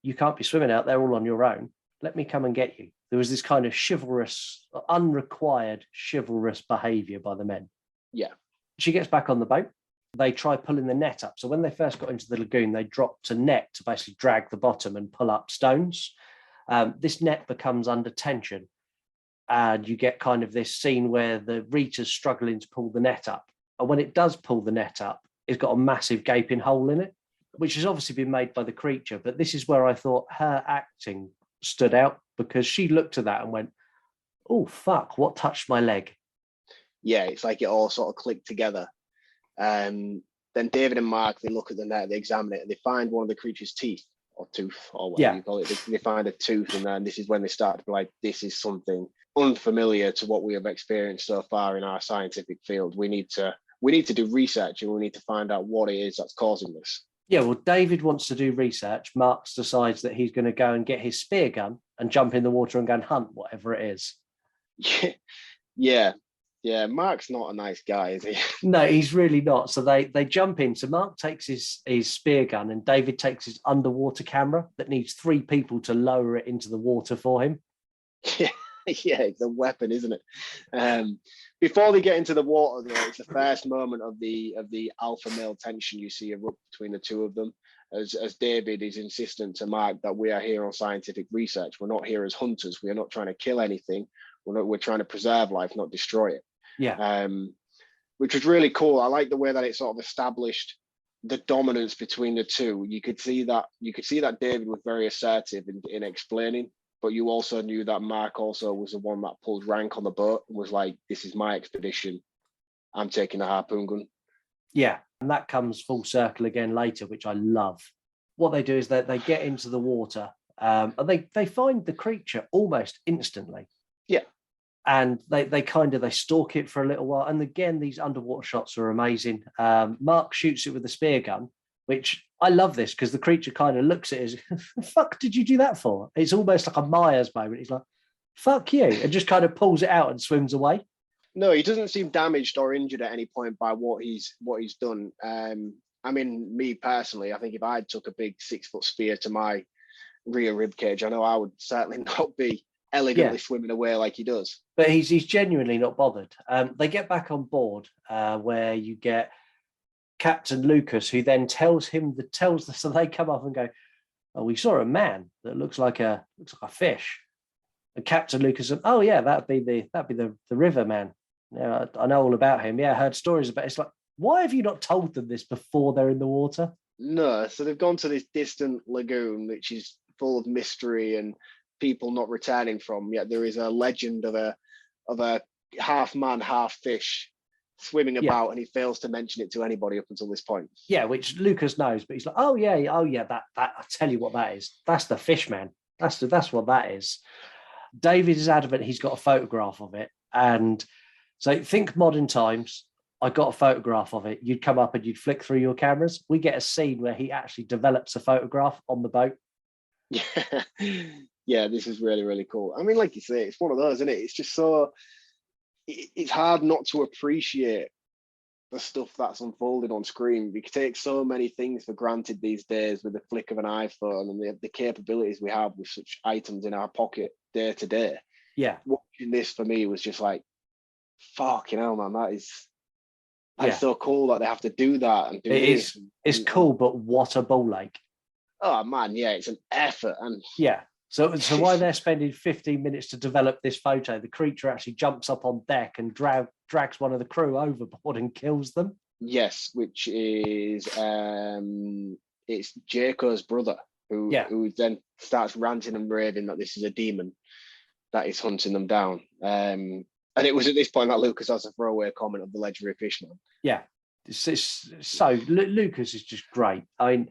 [SPEAKER 1] you can't be swimming out there all on your own. Let me come and get you. There was this kind of chivalrous, unrequired chivalrous behavior by the men.
[SPEAKER 2] Yeah.
[SPEAKER 1] She gets back on the boat. They try pulling the net up. So when they first got into the lagoon, they dropped a net to basically drag the bottom and pull up stones. This net becomes under tension. And you get kind of this scene where the Rita's struggling to pull the net up. And when it does pull the net up, it's got a massive gaping hole in it, which has obviously been made by the creature. But this is where I thought her acting stood out, because she looked at that and went, oh, fuck, what touched my leg?
[SPEAKER 2] Yeah, it's like it all sort of clicked together. Then David and Mark, they look at the net, they examine it, and they find one of the creature's teeth or tooth, or whatever you call it. They find a tooth, and then this is when they start to be like, this is something unfamiliar to what we have experienced so far in our scientific field. We need to do research, and we need to find out what it is that's causing this.
[SPEAKER 1] Yeah, well, David wants to do research. Mark decides that he's going to go and get his spear gun and jump in the water and go and hunt whatever it is.
[SPEAKER 2] Yeah, Mark's not a nice guy, is he?
[SPEAKER 1] No, he's really not. So they jump in. So Mark takes his spear gun, and David takes his underwater camera that needs 3 people to lower it into the water for him.
[SPEAKER 2] Yeah, it's a weapon, isn't it? Before they get into the water, though, it's the first moment of the alpha male tension you see erupt between the two of them, as David is insistent to Mark that we are here on scientific research. We're not here as hunters. We are not trying to kill anything. We're trying to preserve life, not destroy it.
[SPEAKER 1] Yeah.
[SPEAKER 2] Which was really cool. I like the way that it sort of established the dominance between the two. You could see that David was very assertive in explaining, but you also knew that Mark also was the one that pulled rank on the boat and was like, this is my expedition. I'm taking the harpoon gun.
[SPEAKER 1] Yeah. And that comes full circle again later, which I love. What they do is that they get into the water, and they find the creature almost instantly.
[SPEAKER 2] Yeah.
[SPEAKER 1] And they stalk it for a little while. And again, these underwater shots are amazing. Mark shoots it with a spear gun, which I love this, because the creature kind of looks at it as, the fuck did you do that for? It's almost like a Myers moment. He's like, fuck you, and just kind of pulls it out and swims away.
[SPEAKER 2] No, he doesn't seem damaged or injured at any point by what he's done. I mean, me personally, I think if I took a big 6-foot spear to my rear rib cage, I know I would certainly not be elegantly swimming away like he does.
[SPEAKER 1] But he's genuinely not bothered. They get back on board, where you get Captain Lucas, who then tells so they come up and go, oh, we saw a man that looks like a fish. And Captain Lucas said, oh yeah, that'd be the river man. Yeah, I know all about him. Yeah, I heard stories about it. It's like, why have you not told them this before they're in the water?
[SPEAKER 2] No, so they've gone to this distant lagoon, which is full of mystery and people not returning from. Yet there is a legend of a half man, half fish swimming about, and he fails to mention it to anybody up until this point.
[SPEAKER 1] Yeah, which Lucas knows, but he's like, oh yeah, that I tell you what that is. That's the fish man. That's what that is. David is adamant he's got a photograph of it, and so think modern times. I got a photograph of it. You'd come up and you'd flick through your cameras. We get a scene where he actually develops a photograph on the boat.
[SPEAKER 2] Yeah, this is really, really cool. I mean, like you say, it's one of those, isn't it? It's just so, it's hard not to appreciate the stuff that's unfolded on screen. We take so many things for granted these days with the flick of an iPhone and the capabilities we have with such items in our pocket day to day.
[SPEAKER 1] Yeah.
[SPEAKER 2] Watching this for me was just like, fucking hell, man, that's so cool that they have to do that. And do
[SPEAKER 1] it's cool, but what a ball ache.
[SPEAKER 2] Oh man, yeah, it's an effort. And
[SPEAKER 1] yeah, So while they're spending 15 minutes to develop this photo, the creature actually jumps up on deck and drags one of the crew overboard and kills them.
[SPEAKER 2] Yes, which is it's Jaco's brother who then starts ranting and raving that this is a demon that is hunting them down. And it was at this point that Lucas has a throwaway comment of the legendary fishman.
[SPEAKER 1] Yeah, so Lucas is just great. I mean,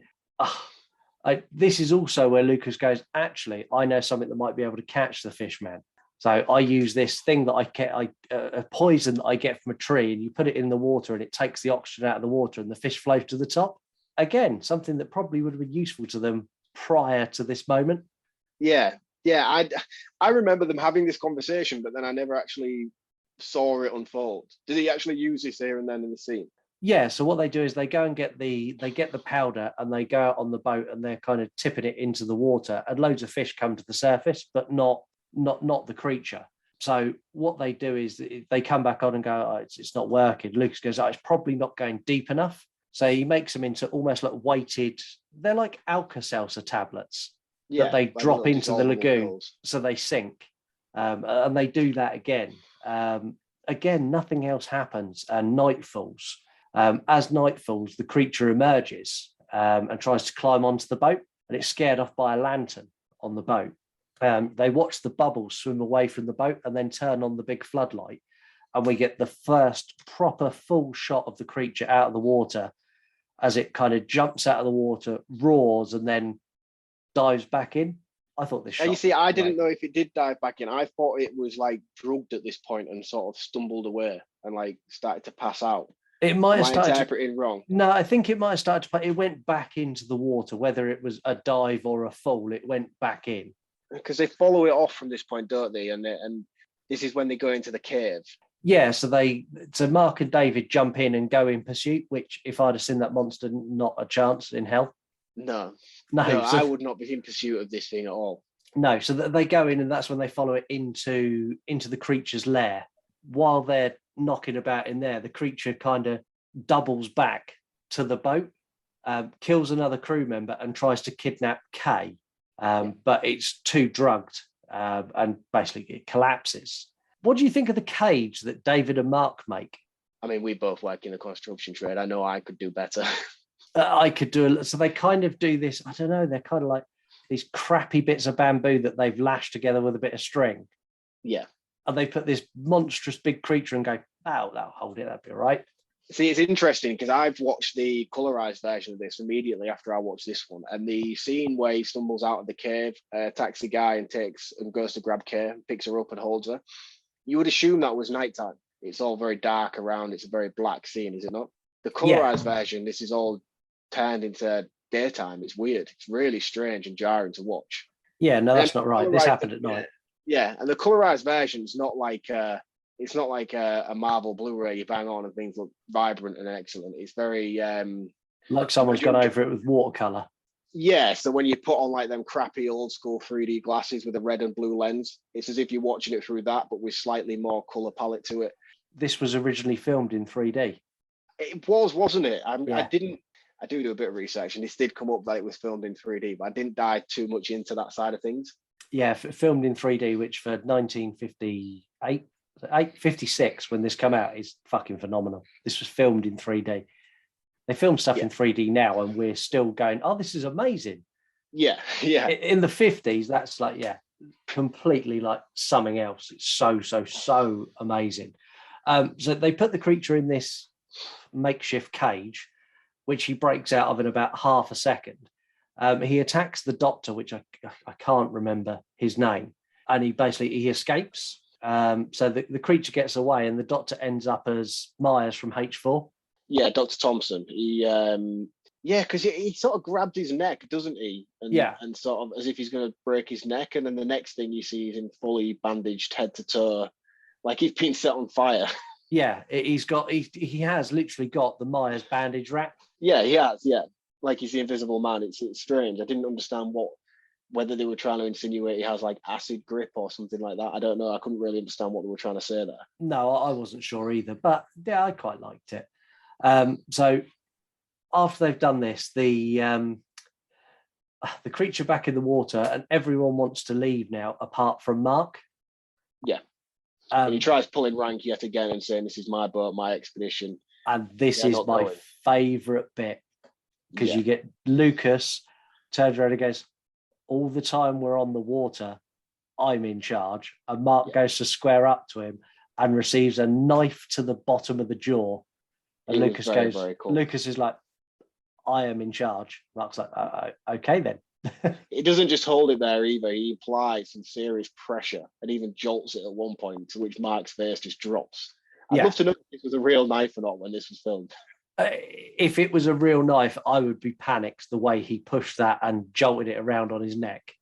[SPEAKER 1] this is also where Lucas goes, actually, I know something that might be able to catch the fish man. So I use this thing that a poison that I get from a tree, and you put it in the water and it takes the oxygen out of the water and the fish float to the top. Again, something that probably would have been useful to them prior to this moment.
[SPEAKER 2] Yeah. I remember them having this conversation, but then I never actually saw it unfold. Did he actually use this here and then in the scene?
[SPEAKER 1] Yeah, so what they do is they go and get the powder and they go out on the boat and they're kind of tipping it into the water, and loads of fish come to the surface, but not the creature. So what they do is they come back on and go, oh, it's not working. Lucas goes, oh, it's probably not going deep enough. So he makes them into almost like weighted, they're like Alka-Seltzer tablets that they drop into the lagoon pills. So they sink. And they do that again. Again, nothing else happens, and night falls. As night falls, the creature emerges and tries to climb onto the boat, and it's scared off by a lantern on the boat. They watch the bubbles swim away from the boat and then turn on the big floodlight, and we get the first proper full shot of the creature out of the water as it kind of jumps out of the water, roars, and then dives back in. I thought this shot.
[SPEAKER 2] You see, I didn't know if it did dive back in. I thought it was like drugged at this point and sort of stumbled away and like started to pass out.
[SPEAKER 1] It might have started
[SPEAKER 2] interpreting wrong.
[SPEAKER 1] No, I think it might have started to. It went back into the water, whether it was a dive or a fall. It went back in
[SPEAKER 2] because they follow it off from this point, don't they? And this is when they go into the cave.
[SPEAKER 1] Yeah, so Mark and David jump in and go in pursuit. Which, if I'd have seen that monster, not a chance in hell.
[SPEAKER 2] No,
[SPEAKER 1] so,
[SPEAKER 2] I would not be in pursuit of this thing at all.
[SPEAKER 1] No, so they go in, and that's when they follow it into the creature's lair. While they're knocking about in there, the creature kind of doubles back to the boat, kills another crew member, and tries to kidnap Kay, but it's too drugged, and basically it collapses. What do you think of the cage that David and Mark make?
[SPEAKER 2] I mean, we both work in the construction trade. I know I could do better.
[SPEAKER 1] I could do so they kind of do this, I don't know, they're kind of like these crappy bits of bamboo that they've lashed together with a bit of string.
[SPEAKER 2] Yeah.
[SPEAKER 1] And they put this monstrous big creature and go, oh, that'll hold it, that'll be all right.
[SPEAKER 2] See, it's interesting because I've watched the colorized version of this immediately after I watched this one. And the scene where he stumbles out of the cave, attacks the guy and goes to grab Kay, picks her up and holds her. You would assume that was nighttime. It's all very dark around. It's a very black scene, is it not? The colorized version, this is all turned into daytime. It's weird. It's really strange and jarring to watch.
[SPEAKER 1] Yeah, no, that's not right. This happened at night.
[SPEAKER 2] Yeah, and the colorized version is not like it's not like a Marvel Blu-ray you bang on and things look vibrant and excellent. It's very
[SPEAKER 1] like someone's gone over it with watercolor.
[SPEAKER 2] Yeah, so when you put on like them crappy old school 3D glasses with a red and blue lens, it's as if you're watching it through that, but with slightly more color palette to it.
[SPEAKER 1] This was originally filmed in 3D.
[SPEAKER 2] It was, wasn't it? I do a bit of research, and this did come up that it was filmed in 3D, but I didn't dive too much into that side of things.
[SPEAKER 1] Yeah, filmed in 3D, which for 56 when this came out is fucking phenomenal. This was filmed in 3D. They film stuff in 3D now, and we're still going, oh, this is amazing.
[SPEAKER 2] Yeah.
[SPEAKER 1] In the 50s, that's like, completely like something else. It's so amazing. So they put the creature in this makeshift cage, which he breaks out of in about half a second. He attacks the doctor, which I can't remember his name, and he escapes. So the creature gets away, and the doctor ends up as Myers from H4.
[SPEAKER 2] Yeah, Dr. Thompson. Because he sort of grabbed his neck, doesn't he? And sort of as if he's going to break his neck, and then the next thing you see is him fully bandaged head to toe, like he's been set on fire.
[SPEAKER 1] Yeah, he has literally got the Myers bandage wrap.
[SPEAKER 2] Yeah, he has. Yeah, like he's the Invisible Man. It's strange. I didn't understand whether they were trying to insinuate he has like acid grip or something like that. I don't know. I couldn't really understand what they were trying to say there.
[SPEAKER 1] No, I wasn't sure either. But yeah, I quite liked it. So after they've done this, the the creature back in the water, and everyone wants to leave now, apart from Mark.
[SPEAKER 2] Yeah. And he tries pulling rank yet again and saying, "This is my boat, my expedition."
[SPEAKER 1] And this is my favourite bit, because you get Lucas turns around and goes, "All the time we're on the water, I'm in charge." And Mark goes to square up to him and receives a knife to the bottom of the jaw. And Lucas goes, very cool. Lucas is like, "I am in charge." Mark's like, "Okay then."
[SPEAKER 2] He doesn't just hold it there either. He applies some serious pressure and even jolts it at one point, to which Mark's face just drops. I'd love to know if this was a real knife or not when this was filmed.
[SPEAKER 1] If it was a real knife, I would be panicked the way he pushed that and jolted it around on his neck.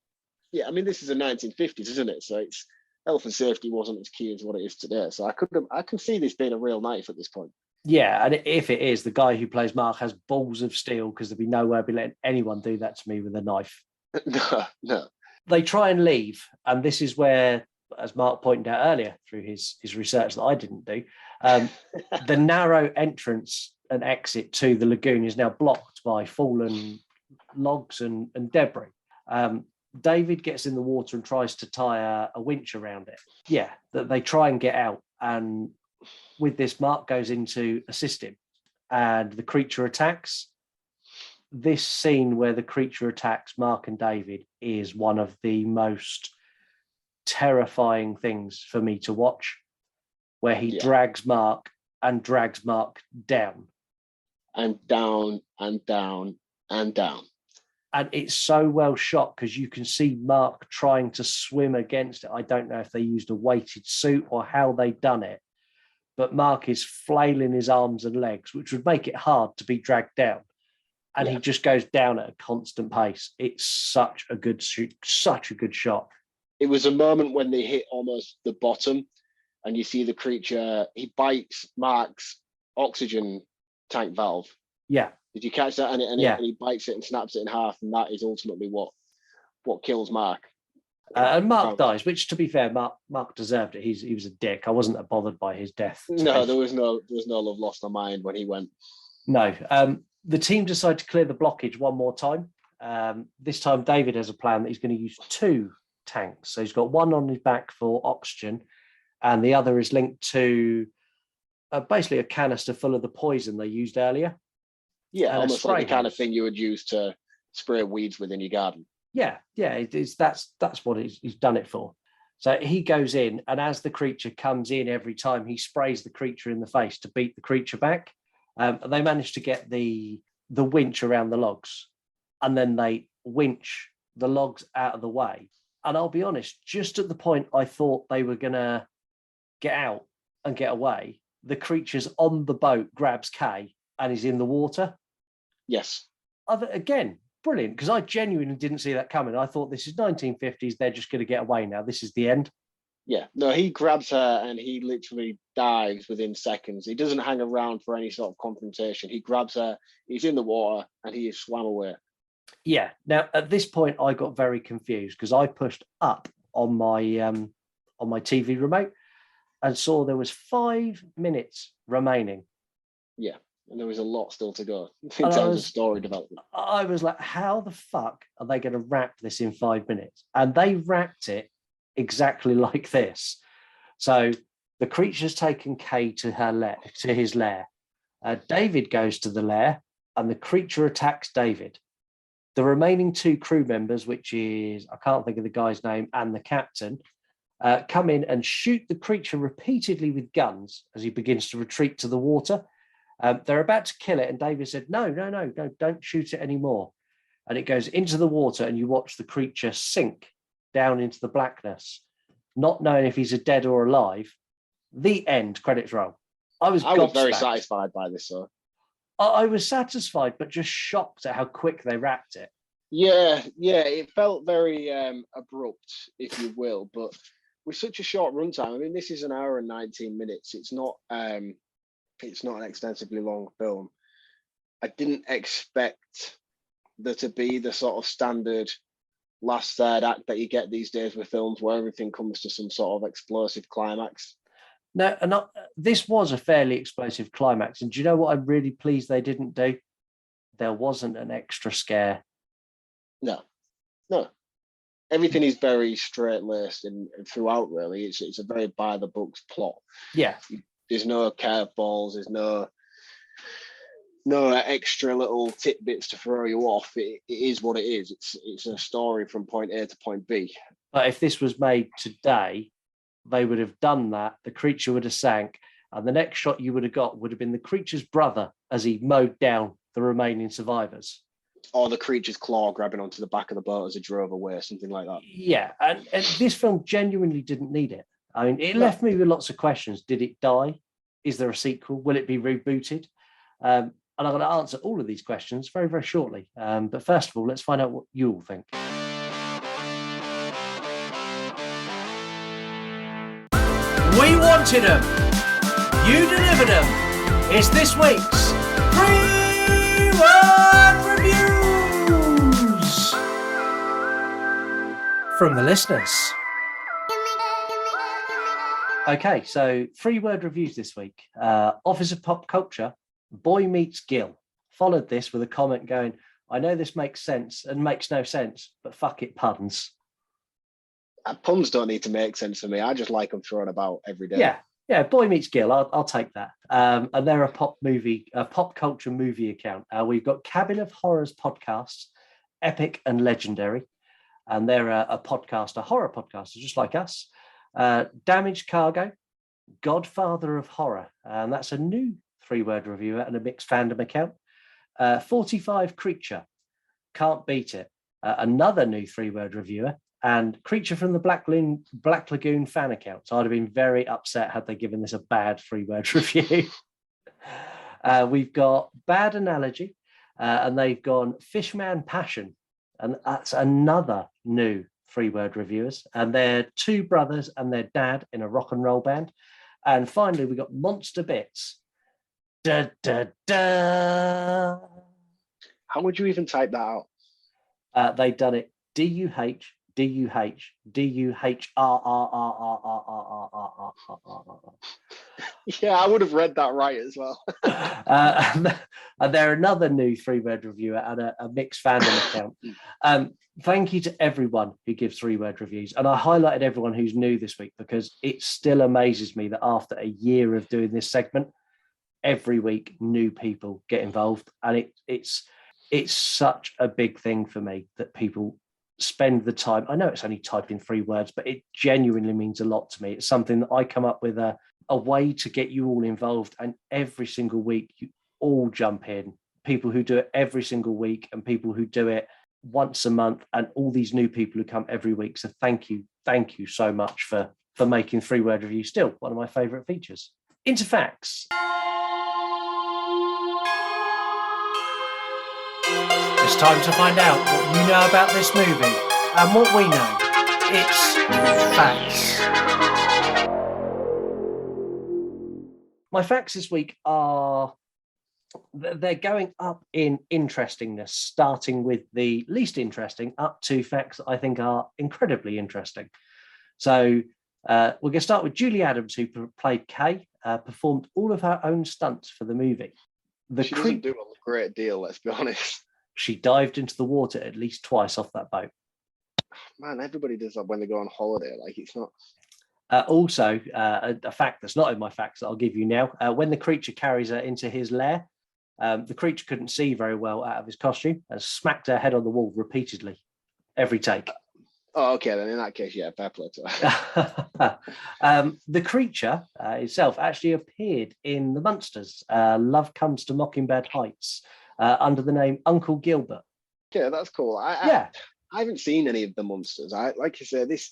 [SPEAKER 2] Yeah, I mean, this is the 1950s, isn't it? So it's health and safety wasn't as key as what it is today. So I can see this being a real knife at this point.
[SPEAKER 1] Yeah, and if it is, the guy who plays Mark has balls of steel, because there'd be no way I'd be letting anyone do that to me with a knife.
[SPEAKER 2] No.
[SPEAKER 1] They try and leave, and this is where, as Mark pointed out earlier through his research that I didn't do, the narrow entrance and exit to the lagoon is now blocked by fallen logs and debris. David gets in the water and tries to tie a winch around it. Yeah, that they try and get out, and with this, Mark goes in to assist him, and the creature attacks. This scene where the creature attacks Mark and David is one of the most terrifying things for me to watch, where he drags Mark down.
[SPEAKER 2] And down and down and down.
[SPEAKER 1] And it's so well shot, because you can see Mark trying to swim against it. I don't know if they used a weighted suit or how they've done it, but Mark is flailing his arms and legs, which would make it hard to be dragged down. And he just goes down at a constant pace. It's such a good shot.
[SPEAKER 2] It was a moment when they hit almost the bottom, and you see the creature, he bites Mark's oxygen tank valve.
[SPEAKER 1] Yeah.
[SPEAKER 2] Did you catch that? And he bites it and snaps it in half, and that is ultimately what kills Mark.
[SPEAKER 1] And Mark dies, which, to be fair, Mark deserved it. He was a dick. I wasn't that bothered by his death.
[SPEAKER 2] No, there was no love lost on mind when he went.
[SPEAKER 1] No. The team decide to clear the blockage one more time. This time, David has a plan that he's going to use 2 tanks. So he's got one on his back for oxygen, and the other is linked to basically a canister full of the poison they used earlier.
[SPEAKER 2] Yeah, almost like the kind of thing you would use to spray weeds with in your garden.
[SPEAKER 1] Yeah, that's what he's done it for. So he goes in, and as the creature comes in, every time he sprays the creature in the face to beat the creature back. They manage to get the winch around the logs, and then they winch the logs out of the way. And I'll be honest, just at the point I thought they were going to get out and get away, the creature's on the boat, grabs Kay, and is in the water.
[SPEAKER 2] Yes.
[SPEAKER 1] Again, brilliant, because I genuinely didn't see that coming. I thought, this is 1950s, they're just going to get away now. This is the end.
[SPEAKER 2] Yeah, no, he grabs her and he literally dives within seconds. He doesn't hang around for any sort of confrontation. He grabs her, he's in the water, and he is swam away.
[SPEAKER 1] Yeah. Now, at this point, I got very confused, because I pushed up on my TV remote and saw there was 5 minutes remaining.
[SPEAKER 2] Yeah, and there was a lot still to go in terms of story development.
[SPEAKER 1] I was like, how the fuck are they going to wrap this in 5 minutes? And they wrapped it exactly like this. So the creature's taken Kay to his lair. David goes to the lair, and the creature attacks David. The remaining 2 crew members, which is, I can't think of the guy's name, and the captain, come in and shoot the creature repeatedly with guns as he begins to retreat to the water. They're about to kill it, and David said, no, don't shoot it anymore. And it goes into the water, and you watch the creature sink down into the blackness, not knowing if he's dead or alive. The end, credits roll. I was
[SPEAKER 2] very satisfied by this, sir.
[SPEAKER 1] I was satisfied, but just shocked at how quick they wrapped it.
[SPEAKER 2] Yeah, it felt very abrupt, if you will, but with such a short runtime. I mean, this is an hour and 19 minutes. It's not an extensively long film. I didn't expect there to be the sort of standard last third act that you get these days with films, where everything comes to some sort of explosive climax.
[SPEAKER 1] No, and this was a fairly explosive climax. And do you know what I'm really pleased they didn't do? There wasn't an extra scare.
[SPEAKER 2] No, no. Everything is very straight laced and throughout. Really, it's a very by the books plot.
[SPEAKER 1] Yeah.
[SPEAKER 2] There's no curveballs. There's no extra little tidbits to throw you off. It is what it is. It's a story from point A to point B.
[SPEAKER 1] But if this was made today, they would have done that. The creature would have sank, and the next shot you would have got would have been the creature's brother as he mowed down the remaining survivors.
[SPEAKER 2] Or the creature's claw grabbing onto the back of the boat as it drove away, something like that.
[SPEAKER 1] Yeah, and this film genuinely didn't need it. I mean, it left me with lots of questions. Did it die? Is there a sequel? Will it be rebooted? And I'm going to answer all of these questions very, very shortly. But first of all, let's find out what you all think. We wanted them. You delivered them. It's this week's 3-word reviews from the listeners. Okay, so 3-word reviews this week. Office of Pop Culture, Boy Meets Gil. Followed this with a comment going, I know this makes sense and makes no sense, but fuck it, puns.
[SPEAKER 2] Puns don't need to make sense for me. I just like them thrown about every day.
[SPEAKER 1] Yeah. Boy Meets Gil. I'll take that. And they're a pop culture movie account. We've got Cabin of Horrors podcasts, Epic and Legendary, and they're a horror podcaster, just like us. Damaged Cargo, Godfather of Horror, and that's a new 3-word reviewer and a mixed fandom account. 45 Creature, Can't Beat It, another new 3-word reviewer. And Creature from the Black Lagoon fan account. So I'd have been very upset had they given this a bad 3-word review. We've got Bad Analogy, and they've gone Fishman Passion. And that's another new 3-word reviewers. And they're 2 brothers and their dad in a rock and roll band. And finally, we got Monster Bits. Da, da, da.
[SPEAKER 2] How would you even type that out?
[SPEAKER 1] They've done it D-U-H, D-U-H, D-U-H-R-R-R-R-R-R-R-R-R-R.
[SPEAKER 2] Yeah, I would have read that right as well.
[SPEAKER 1] And they're another new 3-word reviewer and a mixed fandom account. Thank you to everyone who gives 3-word reviews. And I highlighted everyone who's new this week because it still amazes me that after a year of doing this segment, every week new people get involved. And it's such a big thing for me that people spend the time. I know it's only typing 3 words, but it genuinely means a lot to me. It's something that I come up with a way to get you all involved, and every single week you all jump in. People who do it every single week and people who do it once a month, and all these new people who come every week. So thank you so much for making 3-word review still one of my favorite features. Into facts. It's time to find out what you know about this movie and what we know. It's facts. My facts this week they're going up in interestingness, starting with the least interesting up to facts that I think are incredibly interesting. So we're going to start with Julie Adams, who played Kay, performed all of her own stunts for the movie.
[SPEAKER 2] She doesn't do a great deal, let's be honest.
[SPEAKER 1] She dived into the water at least twice off that boat.
[SPEAKER 2] Man, everybody does that when they go on holiday. Like, it's not.
[SPEAKER 1] Also, a fact that's not in my facts that I'll give you now. When the creature carries her into his lair, the creature couldn't see very well out of his costume and smacked her head on the wall repeatedly, every take.
[SPEAKER 2] Oh, okay. Then in that case, yeah, fair play to her.
[SPEAKER 1] The creature itself actually appeared in The Munsters, Love Comes to Mockingbird Heights, under the name Uncle Gilbert.
[SPEAKER 2] Yeah, that's cool.
[SPEAKER 1] I
[SPEAKER 2] haven't seen any of the Munsters. Like you said, this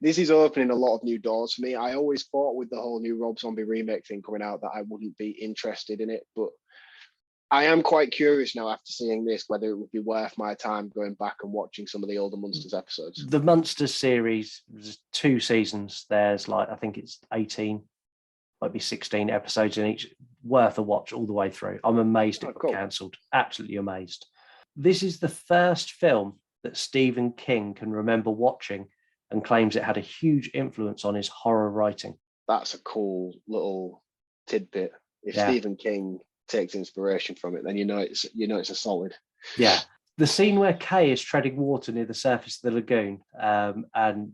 [SPEAKER 2] is opening a lot of new doors for me. I always thought with the whole new Rob Zombie remake thing coming out that I wouldn't be interested in it, but I am quite curious now after seeing this whether it would be worth my time going back and watching some of the older Munsters episodes.
[SPEAKER 1] The Munsters series, there's 2 seasons. There's I think it's 18, might be 16 episodes in each. Worth a watch all the way through. I'm amazed it got cancelled. Absolutely amazed. This is the first film that Stephen King can remember watching and claims it had a huge influence on his horror writing.
[SPEAKER 2] That's a cool little tidbit. If Stephen King takes inspiration from it, then you know it's a solid.
[SPEAKER 1] Yeah. The scene where Kay is treading water near the surface of the lagoon, and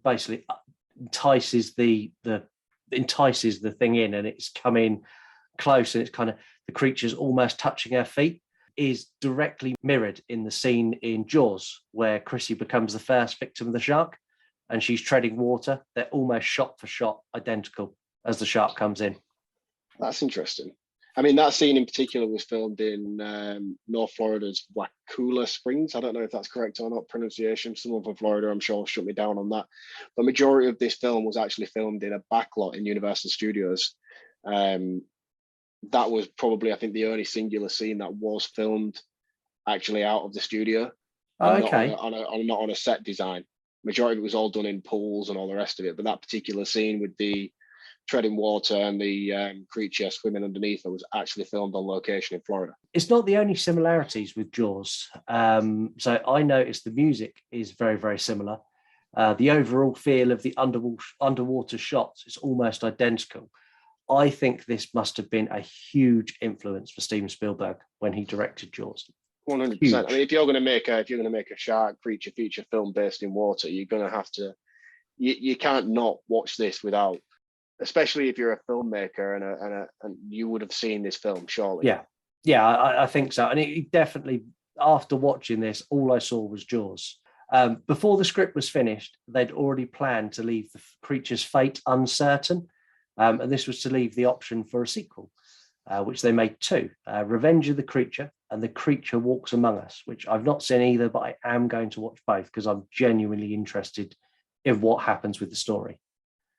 [SPEAKER 1] basically entices the thing in, and it's coming close, and it's kind of the creature's almost touching her feet, is directly mirrored in the scene in Jaws where Chrissy becomes the first victim of the shark, and she's treading water. They're almost shot for shot identical as the shark comes in.
[SPEAKER 2] That's interesting. I mean, that scene in particular was filmed in North Florida's Wakulla Springs. I don't know if that's correct or not pronunciation. Someone from Florida, I'm sure, shut me down on that. The majority of this film was actually filmed in a backlot in Universal Studios. That was probably, I think, the only singular scene that was filmed actually out of the studio.
[SPEAKER 1] Okay.
[SPEAKER 2] Not on a set design. Majority of it was all done in pools and all the rest of it. But that particular scene with the treading water and the creature swimming underneath it was actually filmed on location in Florida.
[SPEAKER 1] It's not the only similarities with Jaws. So I noticed the music is very, very similar. The overall feel of the underwater shots is almost identical. I think this must have been a huge influence for Steven Spielberg when he directed Jaws.
[SPEAKER 2] 100%.
[SPEAKER 1] Huge.
[SPEAKER 2] I mean, if you're going to make a shark creature feature film based in water, you're going to have to. You can't not watch this without, especially if you're a filmmaker and you would have seen this film, surely.
[SPEAKER 1] Yeah, I think so. And it definitely, after watching this, all I saw was Jaws. Before the script was finished, they'd already planned to leave the creature's fate uncertain. And this was to leave the option for a sequel, which they made two, Revenge of the Creature and The Creature Walks Among Us, which I've not seen either, but I am going to watch both because I'm genuinely interested in what happens with the story.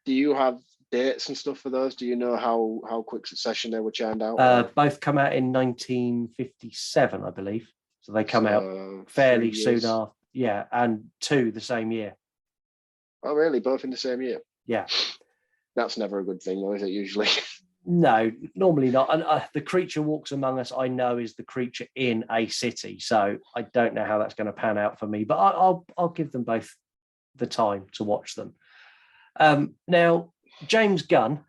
[SPEAKER 2] Do you have dates and stuff for those? Do you know how quick succession they were churned out?
[SPEAKER 1] Both come out in 1957, I believe. So they come out fairly soon after. Yeah, and two the same year.
[SPEAKER 2] Oh, really? Both in the same year?
[SPEAKER 1] Yeah.
[SPEAKER 2] That's never a good thing, though, is it, usually?
[SPEAKER 1] No, normally not. And The Creature Walks Among Us, I know, is the creature in a city. So I don't know how that's going to pan out for me. But I'll give them both the time to watch them. Now, James Gunn,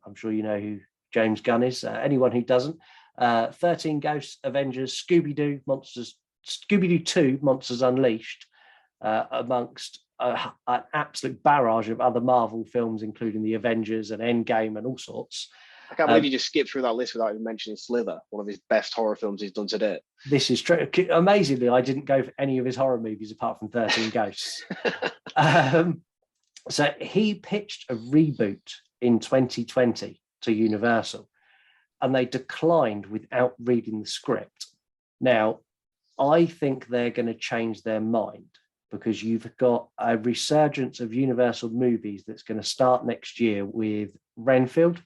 [SPEAKER 1] I'm sure you know who James Gunn is. Anyone who doesn't, 13 Ghosts, Avengers, Scooby-Doo 2, Monsters Unleashed, amongst an absolute barrage of other Marvel films, including the Avengers and Endgame and all sorts.
[SPEAKER 2] I can't believe you just skipped through that list without even mentioning Slither, one of his best horror films he's done to date.
[SPEAKER 1] This is true. Amazingly, I didn't go for any of his horror movies apart from 13 Ghosts. So he pitched a reboot in 2020 to Universal, and they declined without reading the script. Now, I think they're going to change their mind because you've got a resurgence of Universal movies that's going to start next year with Renfield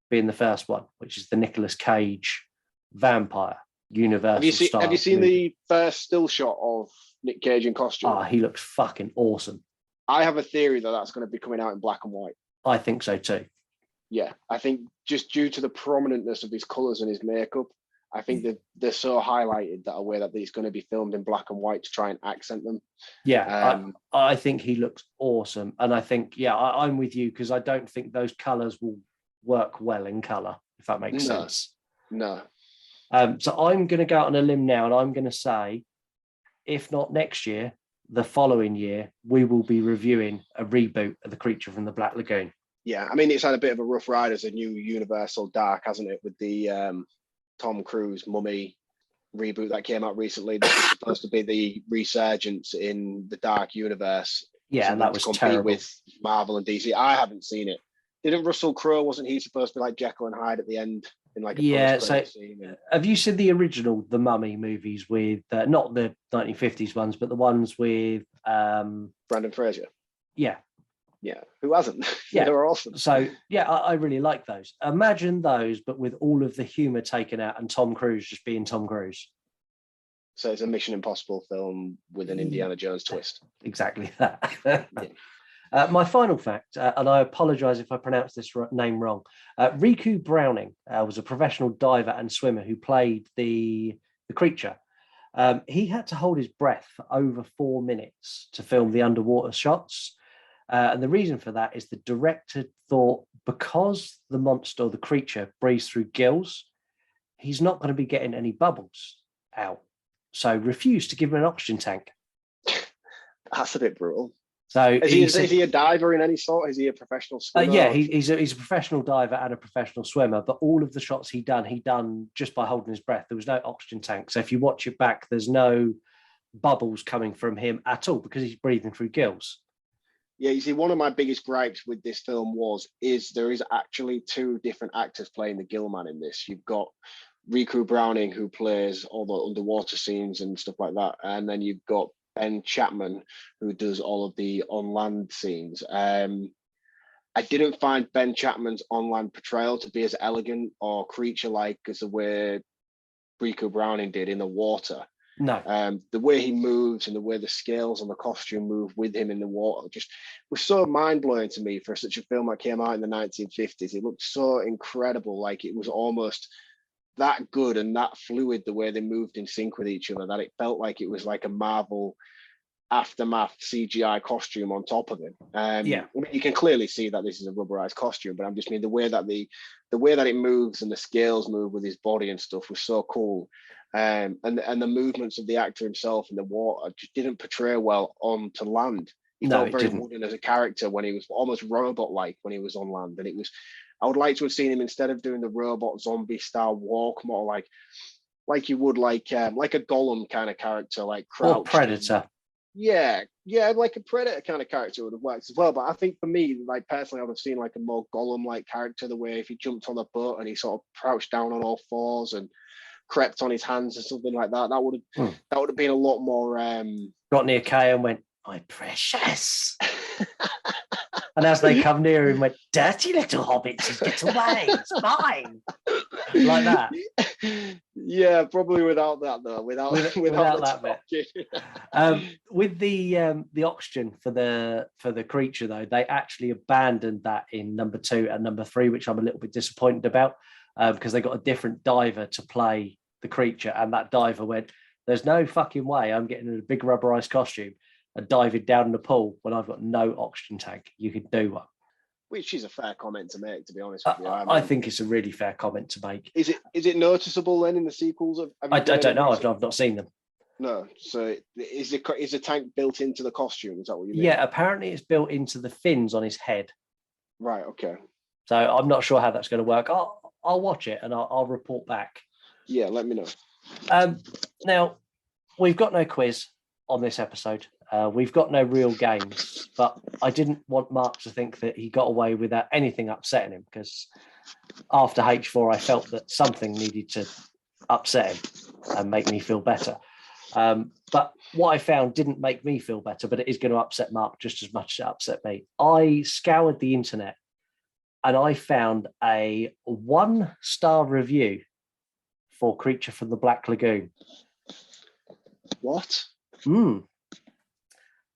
[SPEAKER 1] being the first one, which is the Nicolas Cage vampire Universal.
[SPEAKER 2] Have you seen the first still shot of Nick Cage in costume?
[SPEAKER 1] Oh, he looks fucking awesome.
[SPEAKER 2] I have a theory that that's going to be coming out in black and white.
[SPEAKER 1] I think so too.
[SPEAKER 2] Yeah, I think just due to the prominentness of his colours and his makeup, I think that they're so highlighted that way that it's going to be filmed in black and white to try and accent them.
[SPEAKER 1] Yeah, I think he looks awesome. And I think, I'm with you because I don't think those colours will work well in colour, if that makes sense.
[SPEAKER 2] No.
[SPEAKER 1] So I'm going to go out on a limb now and I'm going to say, if not next year, the following year, we will be reviewing a reboot of The Creature from the Black Lagoon.
[SPEAKER 2] Yeah, I mean, it's had a bit of a rough ride as a new Universal Dark, hasn't it, with the Tom Cruise Mummy reboot that came out recently. This was supposed to be the resurgence in the Dark universe.
[SPEAKER 1] Yeah, and that was terrible.
[SPEAKER 2] With Marvel and DC. I haven't seen it. Didn't Russell Crowe, wasn't he supposed to be like Jekyll and Hyde at the end? In like a scene?
[SPEAKER 1] Have you seen the original The Mummy movies with, not the 1950s ones, but the ones with...
[SPEAKER 2] Brendan Fraser?
[SPEAKER 1] Yeah.
[SPEAKER 2] Yeah, who hasn't?
[SPEAKER 1] Yeah,
[SPEAKER 2] they were awesome.
[SPEAKER 1] So, I really like those. Imagine those, but with all of the humour taken out and Tom Cruise just being Tom Cruise.
[SPEAKER 2] So it's a Mission Impossible film with an Indiana Jones twist.
[SPEAKER 1] Exactly that. My final fact, and I apologise if I pronounce this name wrong, Riku Browning was a professional diver and swimmer who played the creature. He had to hold his breath for over 4 minutes to film the underwater shots. And the reason for that is the director thought because the monster or the creature breathes through gills, he's not going to be getting any bubbles out. so refused to give him an oxygen tank.
[SPEAKER 2] That's a bit brutal.
[SPEAKER 1] So
[SPEAKER 2] is he a diver in any sort? Is he a professional swimmer?
[SPEAKER 1] Yeah, he's a professional diver and a professional swimmer. But all of the shots he done just by holding his breath. There was no oxygen tank. So if you watch it back, there's no bubbles coming from him at all because he's breathing through gills.
[SPEAKER 2] Yeah, you see, one of my biggest gripes with this film is there is actually two different actors playing the Gillman in this. You've got Riku Browning, who plays all the underwater scenes and stuff like that, and then you've got Ben Chapman, who does all of the on-land scenes. I didn't find Ben Chapman's on-land portrayal to be as elegant or creature-like as the way Riku Browning did in the water.
[SPEAKER 1] No.
[SPEAKER 2] The way he moves and the way the scales on the costume move with him in the water just was so mind-blowing to me for such a film that came out in the 1950s. It looked so incredible, like it was almost that good and that fluid the way they moved in sync with each other that it felt like it was like a Marvel aftermath CGI costume on top of him. I mean, you can clearly see that this is a rubberized costume, but I'm just mean the way that it moves and the scales move with his body and stuff was so cool. And the movements of the actor himself in the water just didn't portray well onto land. He felt very wooden as a character when he was almost robot-like when he was on land, and I would like to have seen him, instead of doing the robot zombie style walk, more like you would like a Gollum kind of character, like Crouch.
[SPEAKER 1] Or Predator.
[SPEAKER 2] Yeah, like a Predator kind of character would have worked as well. But I think for me, like personally, I would have seen like a more Gollum-like character, the way if he jumped on a boat and he sort of crouched down on all fours and crept on his hands or something like that. That would have been a lot more.
[SPEAKER 1] Got near Kay and went, "My precious." And as they come near him, went, "Dirty little hobbits, get away, it's mine." Like that.
[SPEAKER 2] Yeah, probably without that though. Without that
[SPEAKER 1] bit. With the oxygen for the creature though, they actually abandoned that in number 2 and number 3, which I'm a little bit disappointed about, because they got a different diver to play the creature, and that diver went, "There's no fucking way I'm getting in a big rubberized costume and diving down in the pool when I've got no oxygen tank. You could do one."
[SPEAKER 2] Which is a fair comment to make, to be honest with you.
[SPEAKER 1] I think it's a really fair comment to make.
[SPEAKER 2] Is it noticeable then in the sequels?
[SPEAKER 1] I don't know. I've not seen them.
[SPEAKER 2] No. So is the tank built into the costume? Is that what you mean?
[SPEAKER 1] Yeah, apparently it's built into the fins on his head.
[SPEAKER 2] Right. Okay.
[SPEAKER 1] So I'm not sure how that's going to work. I'll watch it and I'll report back.
[SPEAKER 2] Yeah, let me know.
[SPEAKER 1] Now, we've got no quiz on this episode. We've got no real games, but I didn't want Mark to think that he got away without anything upsetting him, because after H4, I felt that something needed to upset him and make me feel better. But what I found didn't make me feel better, but it is going to upset Mark just as much as it upset me. I scoured the internet and I found a 1-star review for Creature from the Black Lagoon.
[SPEAKER 2] What?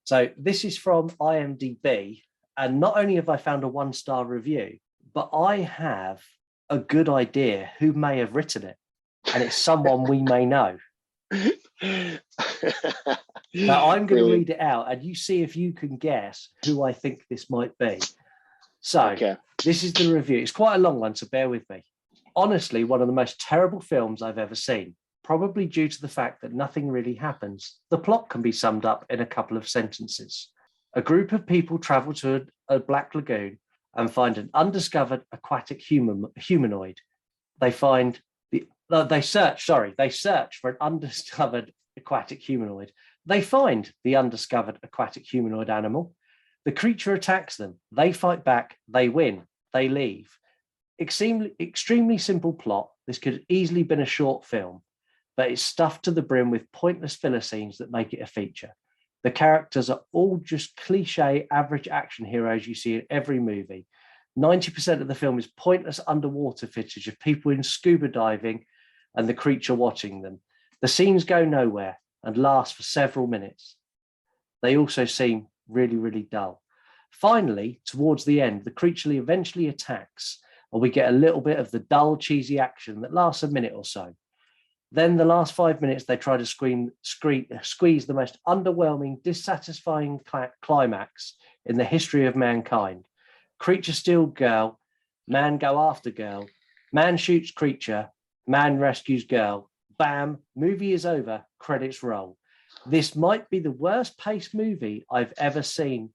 [SPEAKER 1] So this is from IMDb, and not only have I found a 1-star review, but I have a good idea who may have written it, and it's someone we may know. Now I'm going to read it out, and you see if you can guess who I think this might be. So This is the review. It's quite a long one, so bear with me. Honestly, one of the most terrible films I've ever seen. Probably due to the fact that nothing really happens. The plot can be summed up in a couple of sentences. A group of people travel to a black lagoon and find an undiscovered aquatic humanoid. They search for an undiscovered aquatic humanoid. They find the undiscovered aquatic humanoid animal. The creature attacks them. They fight back. They win. They leave. Extremely simple plot. This could have easily been a short film, but it's stuffed to the brim with pointless filler scenes that make it a feature. The characters are all just cliche average action heroes you see in every movie. 90% of the film is pointless underwater footage of people in scuba diving and the creature watching them. The scenes go nowhere and last for several minutes. They also seem really, really dull. Finally, towards the end, the creature eventually attacks, and we get a little bit of the dull, cheesy action that lasts a minute or so. Then the last 5 minutes, they try to squeeze the most underwhelming, dissatisfying climax in the history of mankind. Creature steal girl, man go after girl, man shoots creature, man rescues girl. Bam, movie is over, credits roll. This might be the worst paced movie I've ever seen,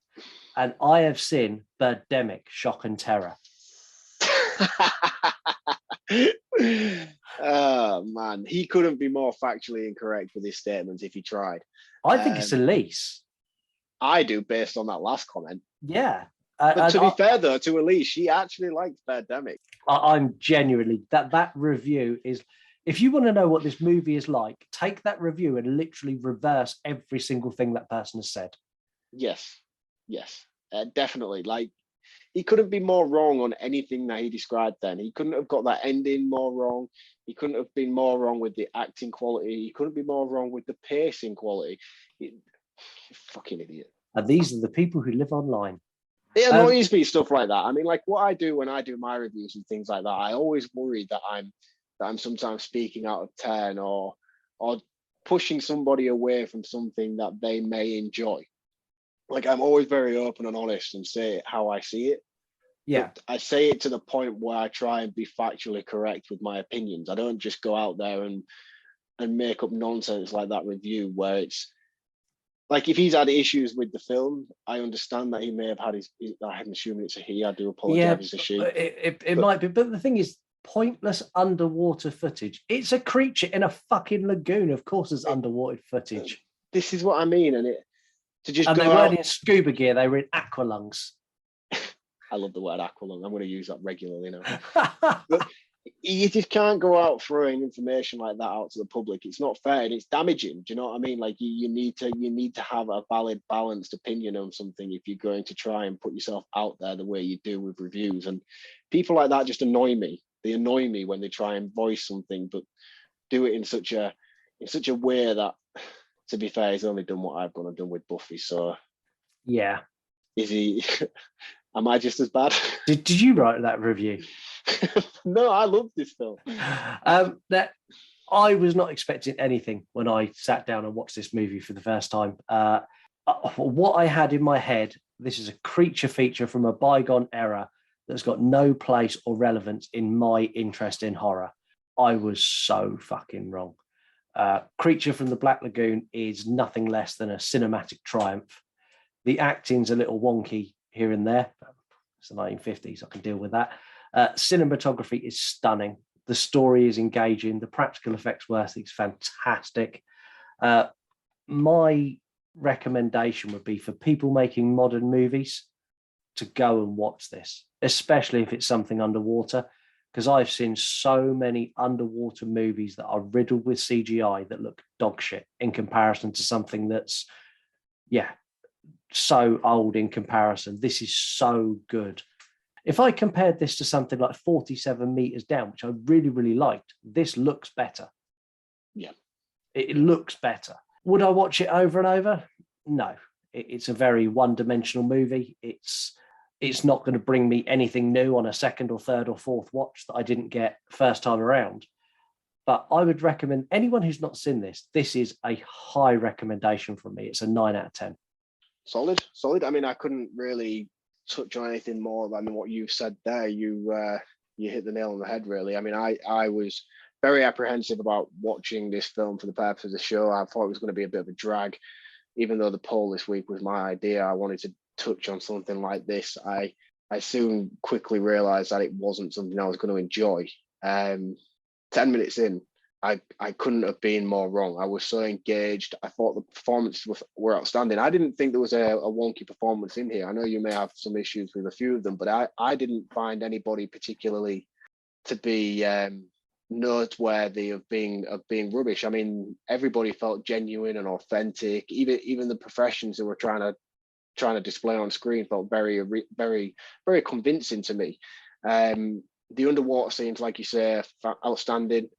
[SPEAKER 1] and I have seen Birdemic, Shock and Terror.
[SPEAKER 2] Oh man, he couldn't be more factually incorrect with his statements if he tried.
[SPEAKER 1] I think it's Elise.
[SPEAKER 2] I do, based on that last comment.
[SPEAKER 1] Yeah.
[SPEAKER 2] But to be fair, though, to Elise, she actually liked Birdemic.
[SPEAKER 1] I'm genuinely, that review is, if you want to know what this movie is like, take that review and literally reverse every single thing that person has said.
[SPEAKER 2] Yes, definitely. Like, he couldn't be more wrong on anything that he described then. He couldn't have got that ending more wrong. He couldn't have been more wrong with the acting quality. He couldn't be more wrong with the pacing quality. You fucking idiot.
[SPEAKER 1] And these are the people who live online.
[SPEAKER 2] It annoys me, stuff like that. I mean, like what I do when I do my reviews and things like that, I always worry that I'm sometimes speaking out of turn or pushing somebody away from something that they may enjoy. Like, I'm always very open and honest and say it how I see it.
[SPEAKER 1] Yeah.
[SPEAKER 2] But I say it to the point where I try and be factually correct with my opinions. I don't just go out there and make up nonsense like that review where it's like, if he's had issues with the film, I understand that he may have had his I'm assuming it's a he. I do apologize. It's a she.
[SPEAKER 1] It might be. But the thing is, pointless underwater footage. It's a creature in a fucking lagoon. Of course, there's underwater footage.
[SPEAKER 2] This is what I mean. And they
[SPEAKER 1] weren't in scuba gear. They were in aqualungs.
[SPEAKER 2] I love the word aqualung. I'm going to use that regularly now. But you just can't go out throwing information like that out to the public. It's not fair and it's damaging. Do you know what I mean? Like, you need to have a valid, balanced opinion on something if you're going to try and put yourself out there the way you do with reviews. And people like that just annoy me. They annoy me when they try and voice something, but do it in such a way that, to be fair, he's only done what I've gone and done with Buffy. So
[SPEAKER 1] yeah,
[SPEAKER 2] is he? Am I just as bad?
[SPEAKER 1] Did you write that review?
[SPEAKER 2] No, I love this film.
[SPEAKER 1] That I was not expecting anything when I sat down and watched this movie for the first time. What I had in my head, this is a creature feature from a bygone era that's got no place or relevance in my interest in horror. I was so fucking wrong. Creature from the Black Lagoon is nothing less than a cinematic triumph. The acting's a little wonky here and there. It's the 1950s. I can deal with that. Cinematography is stunning. The story is engaging. The practical effects work is fantastic. My recommendation would be for people making modern movies to go and watch this, especially if it's something underwater, because I've seen so many underwater movies that are riddled with CGI that look dog shit in comparison to something that's, so old in comparison. This is so good. If I compared this to something like 47 meters down, which I really, really liked, this looks better.
[SPEAKER 2] Yeah.
[SPEAKER 1] It looks better. Would I watch it over and over? No. It's a very one-dimensional movie. It's not going to bring me anything new on a second or third or fourth watch that I didn't get first time around. But I would recommend anyone who's not seen this, this is a high recommendation from me. It's a 9 out of 10.
[SPEAKER 2] Solid. I mean, I couldn't really touch on anything more than what you've said there. You hit the nail on the head, really. I mean, I was very apprehensive about watching this film for the purpose of the show. I thought it was going to be a bit of a drag, even though the poll this week was my idea. I wanted to touch on something like this. I soon quickly realized that it wasn't something I was going to enjoy. 10 minutes in, I couldn't have been more wrong. I was so engaged. I thought the performances were outstanding. I didn't think there was a wonky performance in here. I know you may have some issues with a few of them, but I didn't find anybody particularly to be noteworthy of being rubbish. I mean, everybody felt genuine and authentic. Even the professions who were trying to display on screen felt very, very, very convincing to me. The underwater scenes, like you say, are outstanding.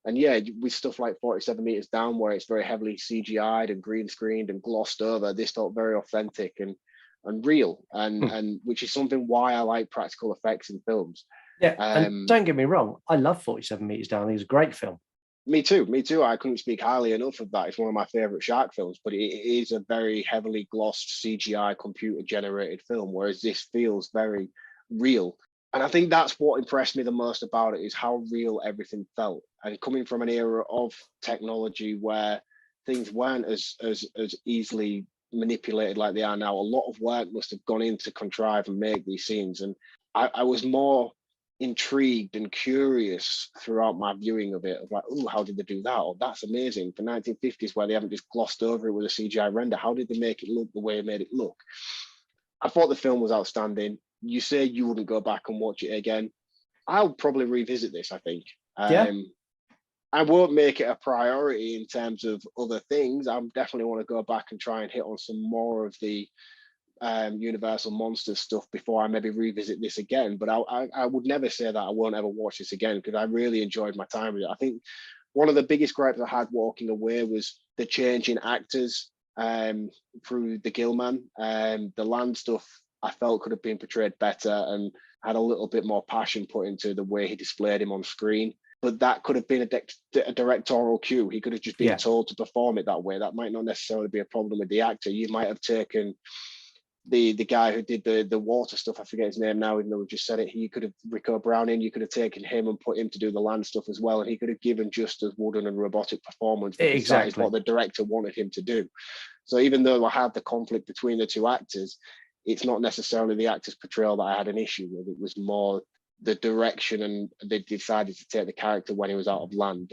[SPEAKER 2] And yeah, with stuff like 47 meters down, where it's very heavily CGI'd and green screened and glossed over, this felt very authentic and real, and which is something why I like practical effects in films.
[SPEAKER 1] Yeah, and don't get me wrong, I love 47 meters down. It was a great film.
[SPEAKER 2] Me too. I couldn't speak highly enough of that. It's one of my favorite shark films, but it is a very heavily glossed CGI computer generated film, whereas this feels very real. And I think that's what impressed me the most about it, is how real everything felt. And coming from an era of technology where things weren't as easily manipulated like they are now. A lot of work must have gone in to contrive and make these scenes, and I was more intrigued and curious throughout my viewing of it, of like, oh, how did they do that? Oh, that's amazing. For 1950s, where they haven't just glossed over it with a CGI render, how did they make it look the way it made it look? I thought the film was outstanding. You say you wouldn't go back and watch it again. I'll probably revisit this, I think. I won't make it a priority in terms of other things. I definitely want to go back and try and hit on some more of the Universal Monsters stuff before I maybe revisit this again. But I would never say that I won't ever watch this again, because I really enjoyed my time with it. I think one of the biggest gripes I had walking away was the change in actors through the Gillman. The Land stuff I felt could have been portrayed better and had a little bit more passion put into the way he displayed him on screen. But that could have been a directorial cue. He could have just been told to perform it that way. That might not necessarily be a problem with the actor. You might have taken the guy who did the water stuff, I forget his name now, even though we just said it. He could have, Rico Browning, you could have taken him and put him to do the land stuff as well, and he could have given just as wooden and robotic performance, because exactly. That is what the director wanted him to do. So even though I had the conflict between the two actors, it's not necessarily the actor's portrayal that I had an issue with. It was more the direction, and they decided to take the character when he was out of land.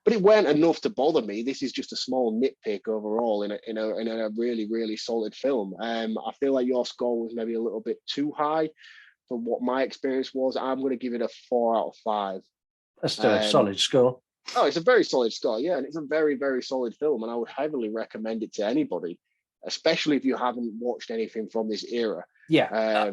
[SPEAKER 2] But it weren't enough to bother me. This is just a small nitpick overall in a really, really solid film. I feel like your score was maybe a little bit too high for what my experience was. I'm going to give it a 4 out of 5.
[SPEAKER 1] That's still a solid score.
[SPEAKER 2] Oh, it's a very solid score, yeah. And it's a very, very solid film. And I would heavily recommend it to anybody, especially if you haven't watched anything from this era.
[SPEAKER 1] Yeah,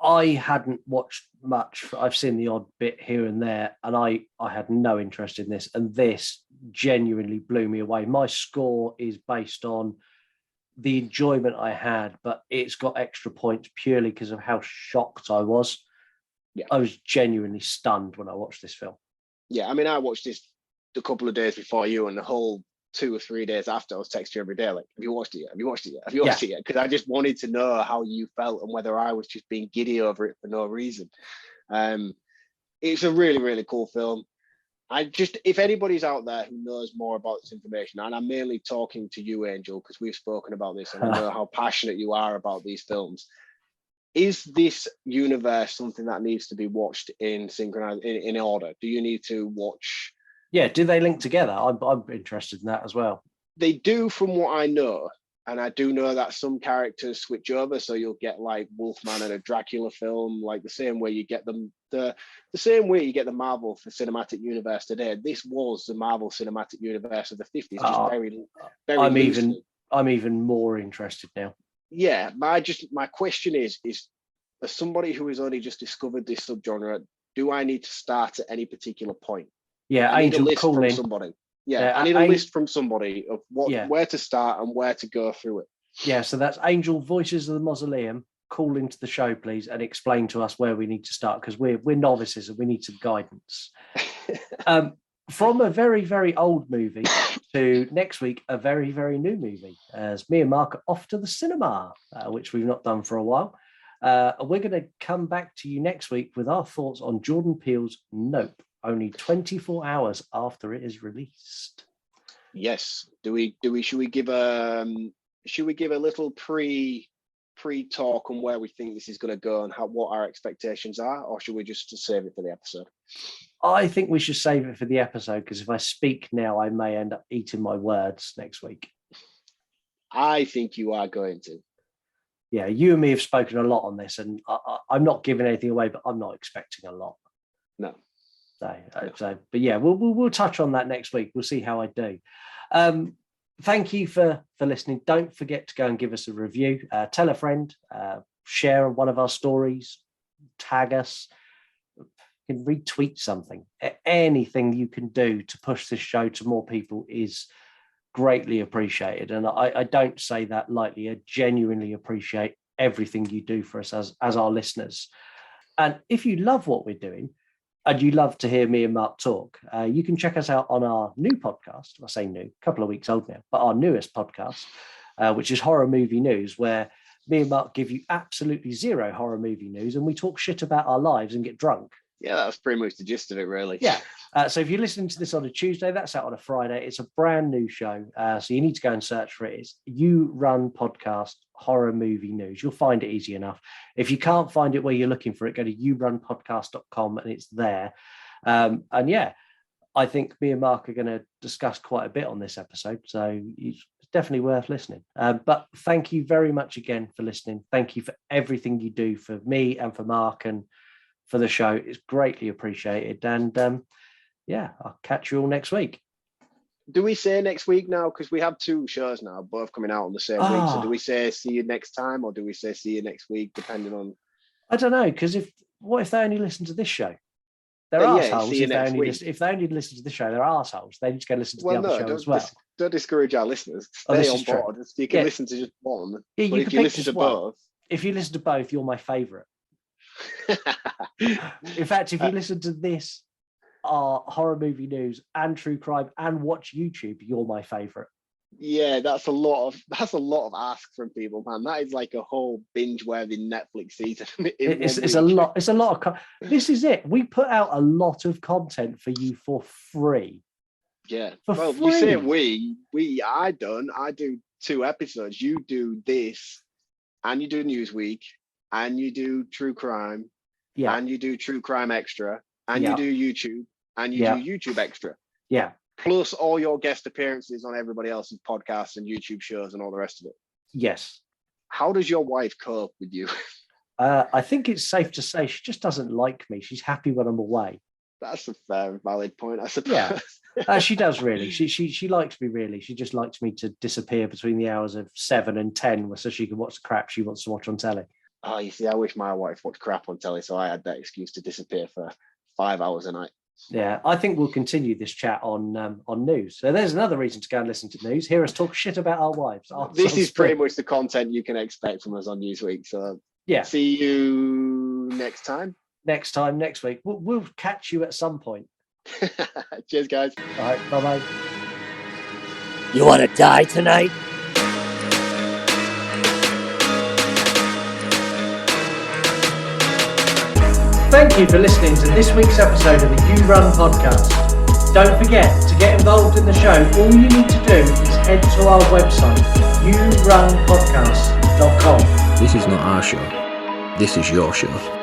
[SPEAKER 1] I hadn't watched much. I've seen the odd bit here and there, and I had no interest in this. And this genuinely blew me away. My score is based on the enjoyment I had, but it's got extra points purely because of how shocked I was. Yeah. I was genuinely stunned when I watched this film.
[SPEAKER 2] Yeah, I mean, I watched this a couple of days before you, and the whole 2 or 3 days after, I was texting you every day, like, have you watched it yet? Have you watched it yet? Have you watched it yet? Because I just wanted to know how you felt and whether I was just being giddy over it for no reason. It's a really, really cool film. If anybody's out there who knows more about this information, and I'm mainly talking to you, Angel, because we've spoken about this and I know how passionate you are about these films. Is this universe something that needs to be watched in synchronized in order? Do you need to watch?
[SPEAKER 1] Yeah, do they link together? I'm interested in that as well.
[SPEAKER 2] They do, from what I know. And I do know that some characters switch over, so you'll get like Wolfman in a Dracula film, like the same way you get them, the same way you get the Marvel for cinematic universe today. This was the Marvel cinematic universe of the 50s, just very, very.
[SPEAKER 1] I'm even more interested now.
[SPEAKER 2] Yeah, my question is as somebody who has only just discovered this subgenre, do I need to start at any particular point?
[SPEAKER 1] Yeah,
[SPEAKER 2] I need
[SPEAKER 1] Angel
[SPEAKER 2] a list
[SPEAKER 1] calling.
[SPEAKER 2] from somebody. Yeah, I need a list from somebody of where to start and where to go through it.
[SPEAKER 1] Yeah, so that's Angel, Voices of the Mausoleum. Call into the show, please, and explain to us where we need to start, because we're novices and we need some guidance. From a very, very old movie to next week, a very, very new movie, as me and Marc are off to the cinema, which we've not done for a while. We're going to come back to you next week with our thoughts on Jordan Peele's Nope, only 24 hours after it is released.
[SPEAKER 2] Yes. Should we give a little pre-talk on where we think this is going to go and what our expectations are, or should we just save it for the episode?
[SPEAKER 1] I think we should save it for the episode, because if I speak now, I may end up eating my words next week.
[SPEAKER 2] I think you are going to.
[SPEAKER 1] Yeah, you and me have spoken a lot on this, and I'm not giving anything away, but I'm not expecting a lot.
[SPEAKER 2] No.
[SPEAKER 1] So, but yeah, we'll touch on that next week. We'll see how I do. Thank you for listening. Don't forget to go and give us a review. Tell a friend. Share one of our stories. Tag us. You can retweet something. Anything you can do to push this show to more people is greatly appreciated. And I don't say that lightly. I genuinely appreciate everything you do for us as our listeners. And if you love what we're doing, and you love to hear me and Marc talk, you can check us out on our new podcast. I say new, a couple of weeks old now, but our newest podcast, which is Horror Movie News, where me and Marc give you absolutely zero horror movie news, and we talk shit about our lives and get drunk.
[SPEAKER 2] Yeah, that's pretty much the gist of it, really.
[SPEAKER 1] Yeah. So if you're listening to this on a Tuesday, that's out on a Friday. It's a brand new show. So you need to go and search for it. It's You Run Podcast Horror Movie News. You'll find it easy enough. If you can't find it where you're looking for it, go to yourunpodcast.com and it's there. And yeah, I think me and Mark are going to discuss quite a bit on this episode. So it's definitely worth listening. But thank you very much again for listening. Thank you for everything you do for me and for Mark and for the show. It's greatly appreciated. And yeah, I'll catch you all next week.
[SPEAKER 2] Do we say next week now? Because we have 2 shows now, both coming out on the same week. So do we say see you next time, or do we say see you next week, depending on?
[SPEAKER 1] I don't know, because what if they only listen to this show? They're arseholes. If they only listen to the show, they're arseholes. They need to go listen to the other show as well.
[SPEAKER 2] Don't discourage our listeners. Stay on board. True. You can listen to just one.
[SPEAKER 1] Yeah,
[SPEAKER 2] but if you listen to both.
[SPEAKER 1] If you listen to both, you're my favourite. In fact, if you listen to this, horror movie news and true crime and watch YouTube, you're my favorite.
[SPEAKER 2] Yeah, that's a lot of ask from people, man. That is like a whole binge-worthy Netflix season.
[SPEAKER 1] It's a lot. It's a lot of. This is it. We put out a lot of content for you for free.
[SPEAKER 2] Yeah.
[SPEAKER 1] Well,
[SPEAKER 2] you say I do 2 episodes. You do this, and you do Newsweek, and you do True Crime, and you do True Crime Extra, and you do YouTube, and you do YouTube Extra.
[SPEAKER 1] Yeah.
[SPEAKER 2] Plus all your guest appearances on everybody else's podcasts and YouTube shows and all the rest of it.
[SPEAKER 1] Yes.
[SPEAKER 2] How does your wife cope with you?
[SPEAKER 1] I think it's safe to say she just doesn't like me. She's happy when I'm away.
[SPEAKER 2] That's a fair, valid point, I suppose.
[SPEAKER 1] Yeah, she does really. She likes me really. She just likes me to disappear between the hours of 7 and 10 so she can watch the crap she wants to watch on telly.
[SPEAKER 2] Oh, you see, I wish my wife watched crap on telly, so I had that excuse to disappear for 5 hours a night.
[SPEAKER 1] Yeah, I think we'll continue this chat on news. So there's another reason to go and listen to news. Hear us talk shit about our wives.
[SPEAKER 2] This is pretty much the content you can expect from us on Newsweek. So
[SPEAKER 1] yeah,
[SPEAKER 2] see you next time.
[SPEAKER 1] Next week. We'll catch you at some point.
[SPEAKER 2] Cheers, guys.
[SPEAKER 1] All right, bye-bye.
[SPEAKER 4] You want to die tonight?
[SPEAKER 1] Thank you for listening to this week's episode of the You Run podcast. Don't forget to get involved in the show. All you need to do is head to our website, yourunpodcast.com.
[SPEAKER 5] This is not our show. This is your show.